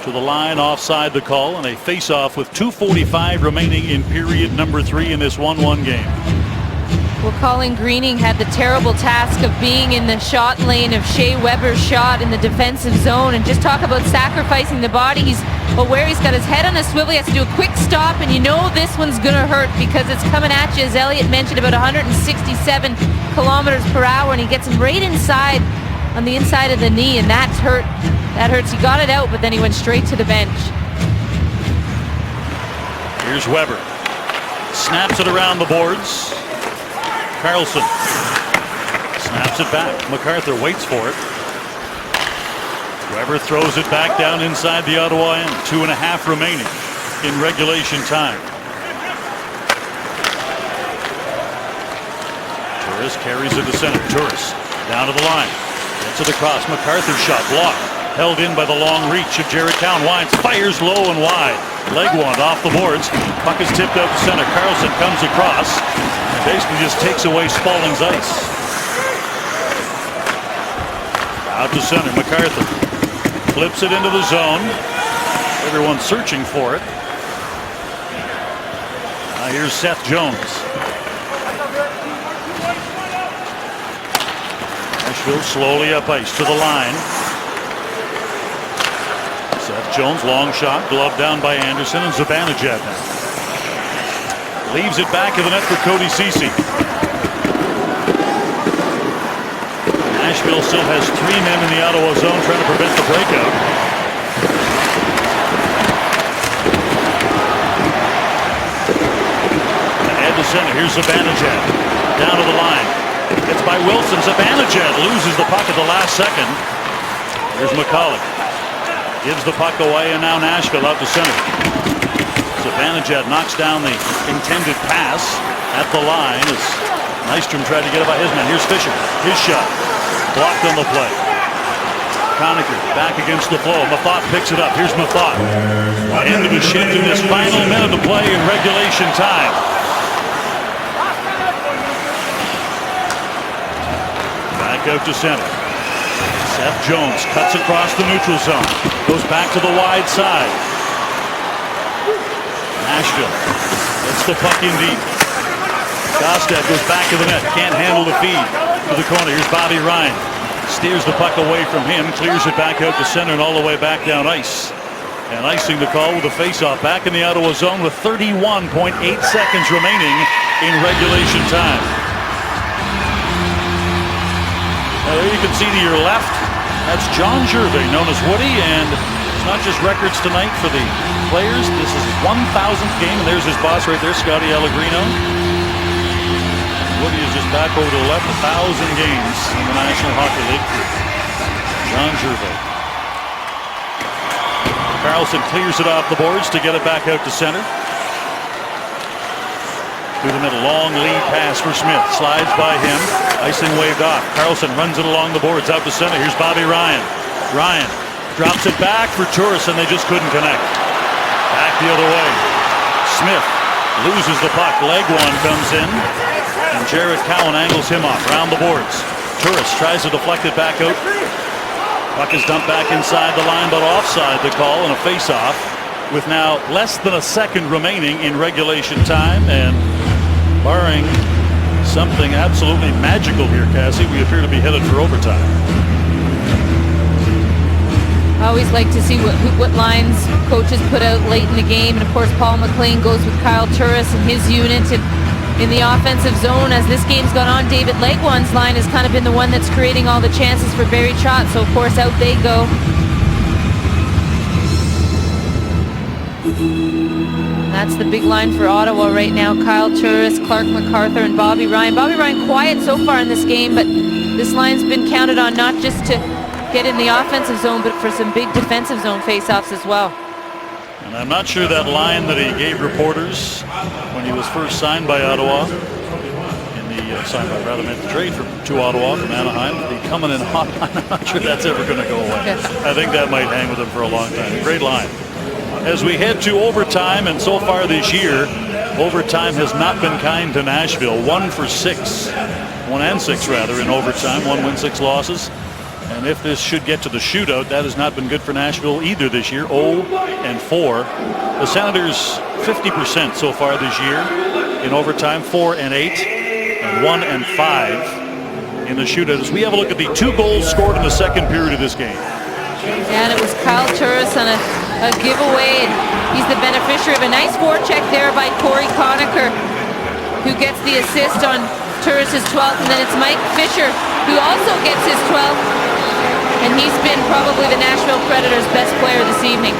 To the line, offside the call, and a face-off with 2:45 remaining in period number 3 in this 1-1 game. Well, Colin Greening had the terrible task of being in the shot lane of Shea Weber's shot in the defensive zone. And just talk about sacrificing the body. He's aware he's got his head on a swivel. He has to do a quick stop, and you know this one's going to hurt because it's coming at you, as Elliot mentioned, about 167 kilometers per hour, and he gets him right inside on the inside of the knee, and that's hurt. That hurts. He got it out, but then he went straight to the bench. Here's Weber. Snaps it around the boards. Carlson snaps it back. MacArthur waits for it. Weber throws it back down inside the Ottawa end. 2.5 remaining in regulation time. Turris carries it to center. Turris down to the line. Gets it across. MacArthur's shot blocked. Held in by the long reach of Jared Cowan. Wines fires low and wide. Legwand off the boards. Puck is tipped out to center. Carlson comes across. Basically just takes away Spalling's ice. Out to center. MacArthur flips it into the zone. Everyone's searching for it. Now here's Seth Jones. Nashville slowly up ice to the line. Seth Jones, long shot, gloved down by Anderson, and Zibanejad now. Leaves it back of the net for Cody Ceci. Nashville still has 3 men in the Ottawa zone trying to prevent the breakout. Ahead to center. Here's Zibanejad. Down to the line. It's by Wilson. Zibanejad loses the puck at the last second. Here's McCulloch. Gives the puck away, and now Nashville out to center. Zibanejad knocks down the intended pass at the line as Nystrom tried to get it by his man. Here's Fisher. His shot. Blocked on the play. Conacher back against the flow. Mathot picks it up. Here's Mathot. End of the shift in this final minute of play in regulation time. Back out to center. Seth Jones cuts across the neutral zone. Goes back to the wide side. Nashville gets the puck in deep. Gostad goes back to the net. Can't handle the feed to the corner. Here's Bobby Ryan. Steers the puck away from him. Clears it back out to center and all the way back down ice. And icing the call with a face-off back in the Ottawa zone with 31.8 seconds remaining in regulation time. Now there you can see to your left, that's John Gervais, known as Woody, and it's not just records tonight for the players. This is his 1,000th game, and there's his boss right there, Scotty Allegrino. Woody is just back over to the left, 1,000 games in the National Hockey League. John Gervais. Carlson clears it off the boards to get it back out to center. Through the middle, long lead pass for Smith. Slides by him. Icing waved off. Carlson runs it along the boards out to center. Here's Bobby Ryan. Ryan drops it back for Turris, and they just couldn't connect. Back the other way. Smith loses the puck. Leg one comes in, and Jared Cowan angles him off around the boards. Turris tries to deflect it back out. Puck is dumped back inside the line, but offside the call and a face-off with now less than a second remaining in regulation time, and barring something absolutely magical here, Cassie, we appear to be headed for overtime. I always like to see what lines coaches put out late in the game, and of course Paul McLean goes with Kyle Turris and his unit, and in the offensive zone as this game's gone on, David Legwan's line has kind of been the one that's creating all the chances for Barry Trotz, so of course out they go. That's the big line for Ottawa right now. Kyle Turris, Clark MacArthur, and Bobby Ryan. Bobby Ryan quiet so far in this game, but this line's been counted on not just to get in the offensive zone, but for some big defensive zone faceoffs as well. And I'm not sure that line that he gave reporters when he was first signed by Ottawa, meant the trade to Ottawa from Anaheim, the coming in hot line, I'm not sure that's ever going to go away. Yes. I think that might hang with him for a long time. Great line. As we head to overtime, and so far this year, overtime has not been kind to Nashville. 1 for 6, 1 and 6 rather, in overtime. 1 win, 6 losses. And if this should get to the shootout, that has not been good for Nashville either this year. 0 and 4. The Senators 50% so far this year in overtime. 4 and 8, and 1 and 5 in the shootout. As we have a look at the 2 goals scored in the second period of this game. And it was Kyle Turris on a giveaway, and he's the beneficiary of a nice forecheck there by Corey Conacher, who gets the assist on Turris' 12th, and then it's Mike Fisher who also gets his 12th, and he's been probably the Nashville Predators' best player this evening.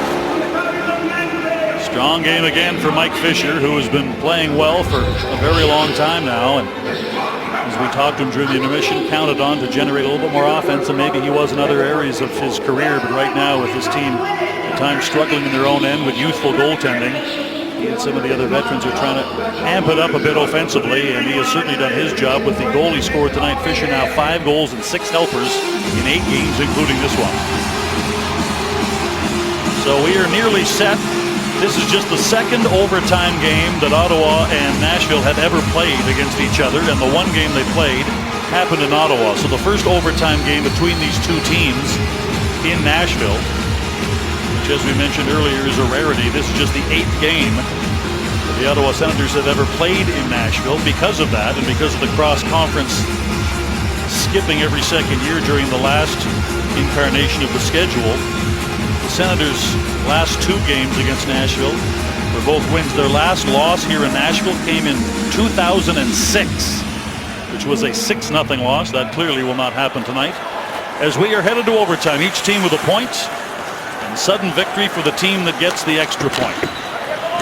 Strong game again for Mike Fisher, who has been playing well for a very long time now, and as we talked to him during the intermission, counted on to generate a little bit more offense than maybe he was in other areas of his career. But right now, with his team at times struggling in their own end with youthful goaltending, he and some of the other veterans are trying to amp it up a bit offensively, and he has certainly done his job with the goal he scored tonight. Fisher now 5 goals and 6 helpers in 8 games, including this one. So we are nearly set. This is just the second overtime game that Ottawa and Nashville had ever played against each other, and the one game they played happened in Ottawa. So the first overtime game between these two teams in Nashville, which, as we mentioned earlier, is a rarity. This is just the 8th game that the Ottawa Senators have ever played in Nashville. Because of that, and because of the cross-conference skipping every second year during the last incarnation of the schedule, the Senators' last 2 games against Nashville were both wins. Their last loss here in Nashville came in 2006, which was a 6-0 loss. That clearly will not happen tonight. As we are headed to overtime, each team with a point, and sudden victory for the team that gets the extra point.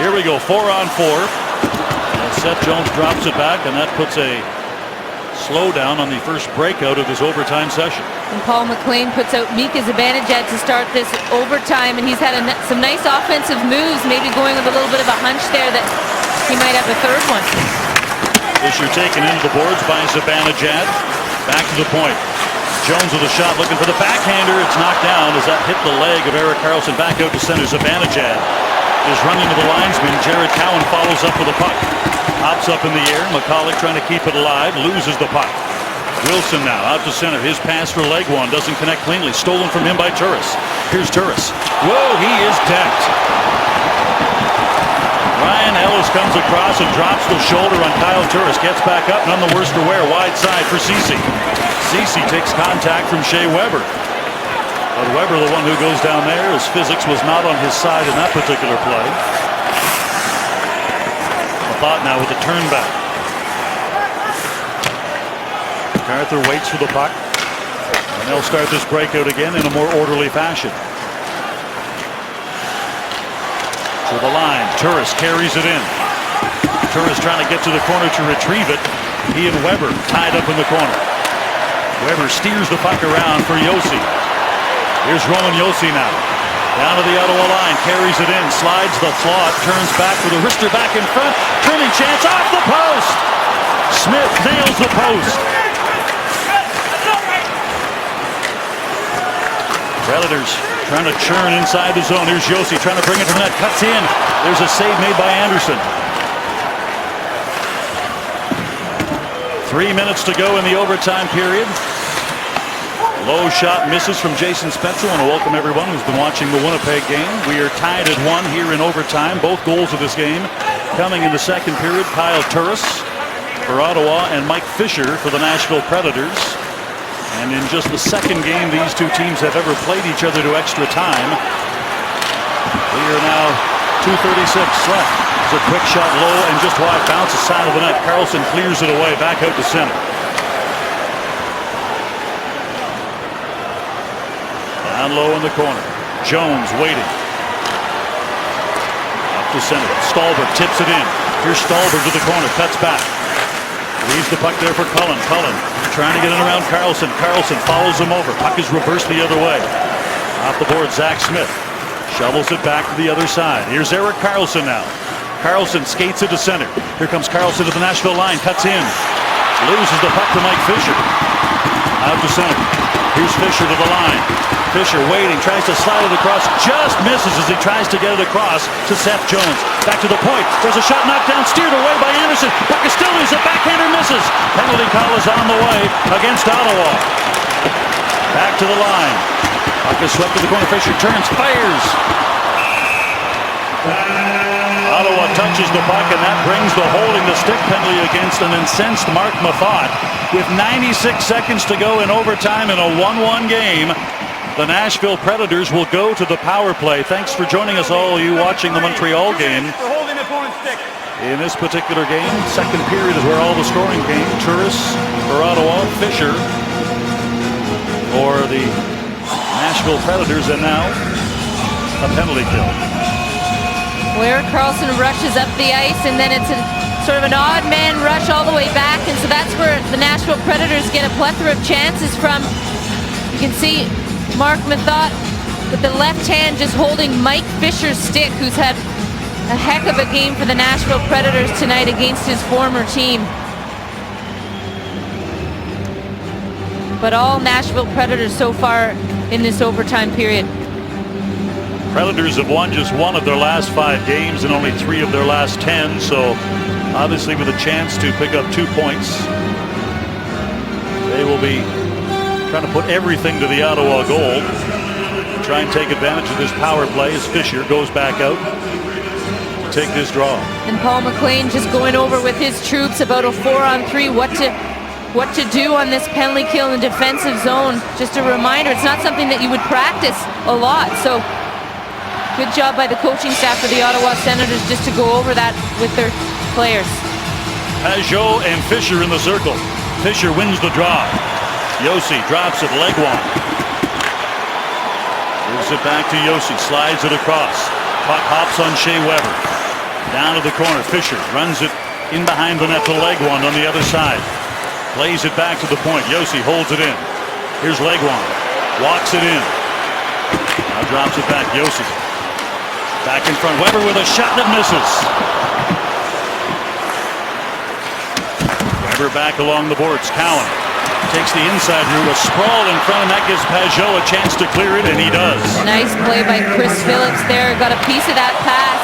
Here we go, 4 on 4. And Seth Jones drops it back, and that puts a slowdown on the first breakout of this overtime session. And Paul McLean puts out Mika Zibanejad to start this overtime, and he's had some nice offensive moves, maybe going with a little bit of a hunch there that he might have a third one. Fisher taken into the boards by Zibanejad. Back to the point. Jones with a shot looking for the backhander. It's knocked down as that hit the leg of Erik Karlsson. Back out to center. Zibanejad is running to the linesman. Jared Cowan follows up with a puck. Hops up in the air. McCulloch trying to keep it alive. Loses the puck. Wilson now out to center. His pass for Legwand doesn't connect cleanly. Stolen from him by Turris. Here's Turris. Whoa, he is decked. Ryan Ellis comes across and drops the shoulder on Kyle Turris. Gets back up, none the worse for wear. Wide side for Ceci. Ceci takes contact from Shea Weber. But Weber, the one who goes down there, his physics was not on his side in that particular play. A thought now with the turn back. MacArthur waits for the puck. And they'll start this breakout again in a more orderly fashion. To the line. Turris carries it in. Turris trying to get to the corner to retrieve it. He and Weber tied up in the corner. Weber steers the puck around for Josi. Here's Roman Josi now. Down to the Ottawa line. Carries it in. Slides the slot. Turns back with a wrister back in front. Turning chance off the post. Smith nails the post. Predators trying to churn inside the zone. Here's Josi trying to bring it to the net. Cuts in. There's a save made by Anderson. 3 minutes to go in the overtime period. Low shot misses from Jason Spencer. I want to welcome everyone who's been watching the Winnipeg game. We are tied at 1 here in overtime. Both goals of this game coming in the second period. Kyle Turris for Ottawa and Mike Fisher for the Nashville Predators. And in just the second game these two teams have ever played each other to extra time. We are now 2:36 left. It's a quick shot low and just wide. Bounces side of the net. Carlson clears it away. Back out to center. Down low in the corner. Jones waiting. Up to center. Stallberg tips it in. Here's Stallberg to the corner. Cuts back. Leaves the puck there for Cullen. Cullen trying to get it around Carlson. Carlson follows him over. Puck is reversed the other way. Off the board, Zach Smith. Shovels it back to the other side. Here's Erik Karlsson now. Karlsson skates it to center. Here comes Karlsson to the Nashville line. Cuts in. Loses the puck to Mike Fisher. Out to center. Here's Fisher to the line. Fisher waiting. Tries to slide it across. Just misses as he tries to get it across to Seth Jones. Back to the point. There's a shot knocked down. Steered away by Anderson. Puck is still loose. A backhander misses. Penalty call is on the way against Ottawa. Back to the line. Puck is swept to the corner. Fisher turns. Fires. Ottawa touches the puck, and that brings the holding the stick penalty against an incensed Mark Mathot. With 96 seconds to go in overtime in a 1-1 game, the Nashville Predators will go to the power play. Thanks for joining us, all you watching the Montreal game. For holding the opponent's stick. In this particular game, second period is where all the scoring came. Turris for Ottawa, Fisher for the Nashville Predators, and now a penalty kill. Where Karlsson rushes up the ice, and then it's a sort of an odd man rush all the way back, and so that's where the Nashville Predators get a plethora of chances from. You can see Mark Mathot with the left hand just holding Mike Fisher's stick, who's had a heck of a game for the Nashville Predators tonight against his former team. But all Nashville Predators so far in this overtime period. Predators have won just 1 of their last 5 games and only 3 of their last 10, so obviously with a chance to pick up 2 points. They will be trying to put everything to the Ottawa goal. Try and take advantage of this power play as Fisher goes back out to take this draw. And Paul McLean just going over with his troops about a 4-on-3, what to do on this penalty kill in the defensive zone. Just a reminder, it's not something that you would practice a lot, so good job by the coaching staff for the Ottawa Senators just to go over that with their players. Pajot and Fisher in the circle. Fisher wins the draw. Josi drops it, Legwand. Gives it back to Josi, slides it across. Puck hops on Shea Weber. Down to the corner, Fisher runs it in behind the net to Legwand on the other side. Plays it back to the point, Josi holds it in. Here's Legwand, walks it in. Now drops it back, Josi. Back in front, Weber with a shot that misses. Weber back along the boards, Cowan takes the inside route, a sprawl in front, and that gives Pajot a chance to clear it, and he does. Nice play by Chris Phillips there, got a piece of that pass.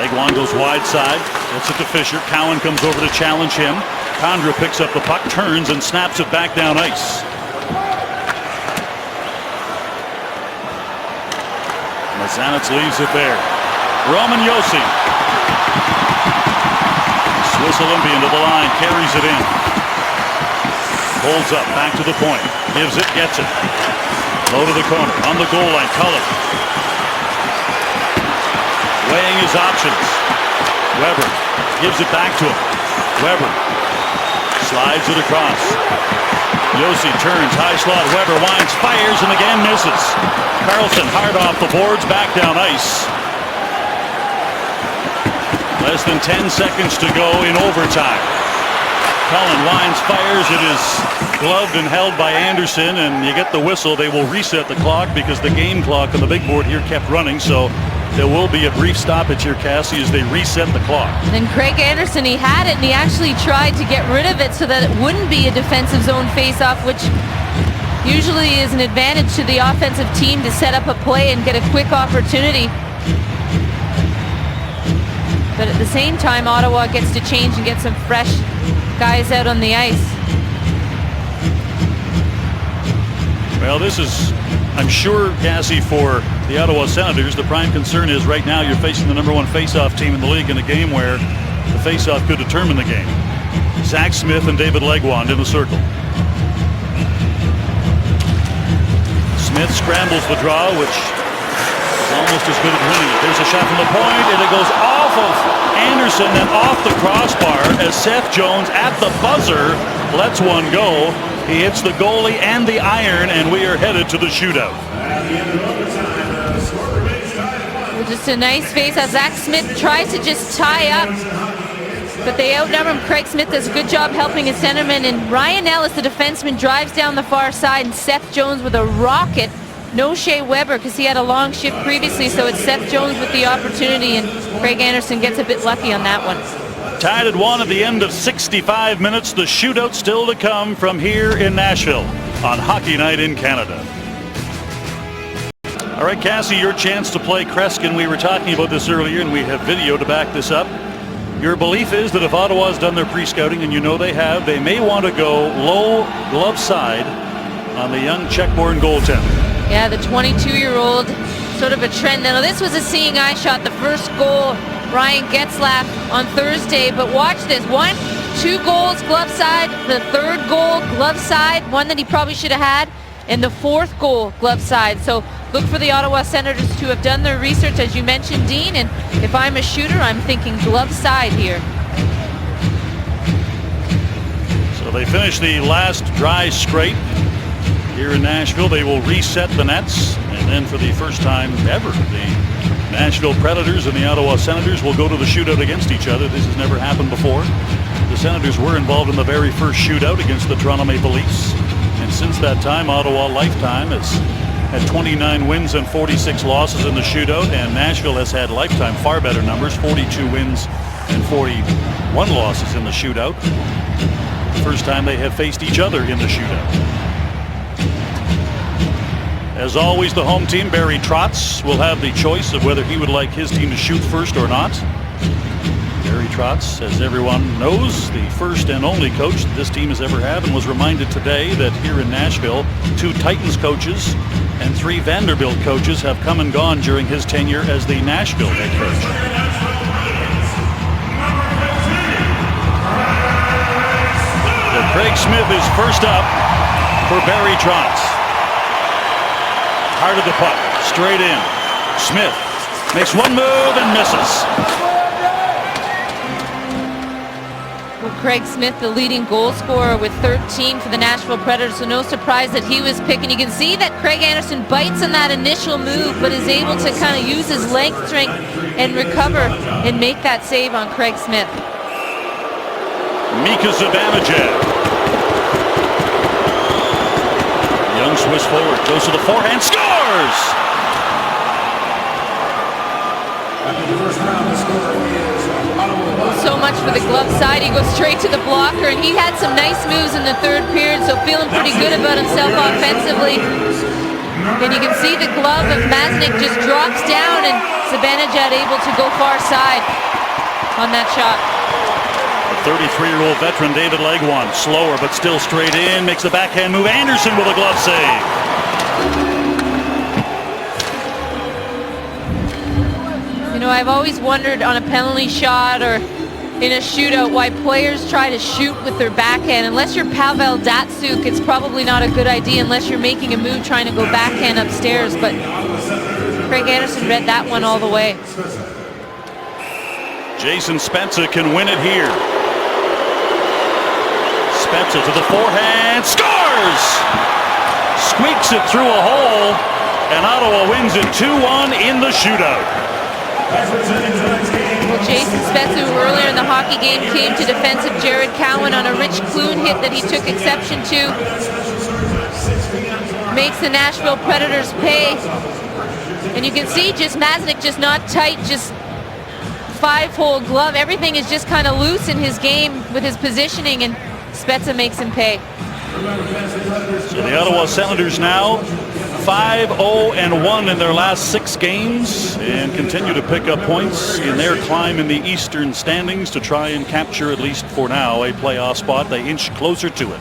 Legwand goes wide side, gets it to Fisher. Cowan comes over to challenge him. Condra picks up the puck, turns and snaps it back down ice. Mazanec leaves it there. Roman Josi. Swiss Olympian to the line, carries it in. Holds up, back to the point. Gives it, gets it. Low to the corner, on the goal line, Cullen. Weighing his options. Weber gives it back to him. Weber slides it across. Josi turns, high slot. Weber winds, fires, and again misses. Carlson hard off the boards, back down ice. Less than 10 seconds to go in overtime. Cullen winds, fires. It is gloved and held by Anderson, and you get the whistle. They will reset the clock because the game clock on the big board here kept running, so there will be a brief stoppage here, Cassie, as they reset the clock. And Craig Anderson, he had it, and he actually tried to get rid of it so that it wouldn't be a defensive zone faceoff, which usually is an advantage to the offensive team to set up a play and get a quick opportunity. But at the same time, Ottawa gets to change and get some fresh guys out on the ice. Well, this is, I'm sure, Cassie, for the Ottawa Senators, the prime concern is right now you're facing the #1 faceoff team in the league in a game where the faceoff could determine the game. Zach Smith and David Legwand in the circle. Smith scrambles the draw, which is almost as good as winning it. There's a shot from the point, and it goes off of Anderson, then off the crossbar as Seth Jones at the buzzer lets one go. He hits the goalie and the iron, and we are headed to the shootout. Just a nice face as Zach Smith tries to just tie up, but they outnumber him. Craig Smith does a good job helping his centerman, and Ryan Ellis, the defenseman, drives down the far side, and Seth Jones with a rocket. No Shea Weber because he had a long shift previously, so it's Seth Jones with the opportunity, and Craig Anderson gets a bit lucky on that one. Tied at 1 at the end of 65 minutes. The shootout still to come from here in Nashville on Hockey Night in Canada. All right, Cassie, your chance to play Kreskin. We were talking about this earlier, and we have video to back this up. Your belief is that if Ottawa's done their pre-scouting, and you know they have, they may want to go low glove side on the young Czech-born goaltender. Yeah, the 22-year-old, sort of a trend. Now, this was a seeing eye shot, the first goal, Ryan Getzlaf on Thursday, but watch this. 2 goals glove side, the 3rd goal glove side, one that he probably should have had, and the 4th goal glove side. So look for the Ottawa Senators to have done their research, as you mentioned, Dean, and if I'm a shooter, I'm thinking glove side here. So they finish the last dry scrape here in Nashville. They will reset the nets, and then for the first time ever, the Nashville Predators and the Ottawa Senators will go to the shootout against each other. This has never happened before. The Senators were involved in the very first shootout against the Toronto Maple Leafs, and since that time, Ottawa lifetime has had 29 wins and 46 losses in the shootout, and Nashville has had lifetime far better numbers, 42 wins and 41 losses in the shootout. First time they have faced each other in the shootout. As always, the home team, Barry Trotz, will have the choice of whether he would like his team to shoot first or not. Barry Trotz, as everyone knows, the first and only coach that this team has ever had, and was reminded today that here in Nashville, 2 Titans coaches and 3 Vanderbilt coaches have come and gone during his tenure as the Nashville head coach. So Craig Smith is first up for Barry Trotz. Heart of the puck, straight in. Smith makes one move and misses. Well, Craig Smith, the leading goal scorer with 13 for the Nashville Predators, so no surprise that he was picked. And you can see that Craig Anderson bites on that initial move, but is able to kind of use his length, strength, and recover and make that save on Craig Smith. Mika Zibanejad. Young Swiss forward goes to the forehand, scores! So much for the glove side. He goes straight to the blocker, and he had some nice moves in the 3rd period, so feeling pretty good about himself offensively. And you can see the glove of Mazanec just drops down, and Zibanejad able to go far side on that shot. 33-year-old veteran David Legwand, slower but still straight in, makes the backhand move. Anderson with a glove save. You know, I've always wondered on a penalty shot or in a shootout why players try to shoot with their backhand. Unless you're Pavel Datsyuk, it's probably not a good idea unless you're making a move trying to go backhand upstairs. But Craig Anderson read that one all the way. Jason Spezza can win it here. Spezza to the forehand, scores! Squeaks it through a hole, and Ottawa wins it 2-1 in the shootout. Well, Jason Spezza, who earlier in the hockey game came to defensive Jared Cowan on a Rich Clune hit that he took exception to, makes the Nashville Predators pay. And you can see just Mazanec just not tight, just 5-hole glove. Everything is just kind of loose in his game with his positioning, and Spezza makes him pay. So the Ottawa Senators now 5-0-1 in their last 6 games and continue to pick up points in their climb in the Eastern standings to try and capture, at least for now, a playoff spot. They inch closer to it.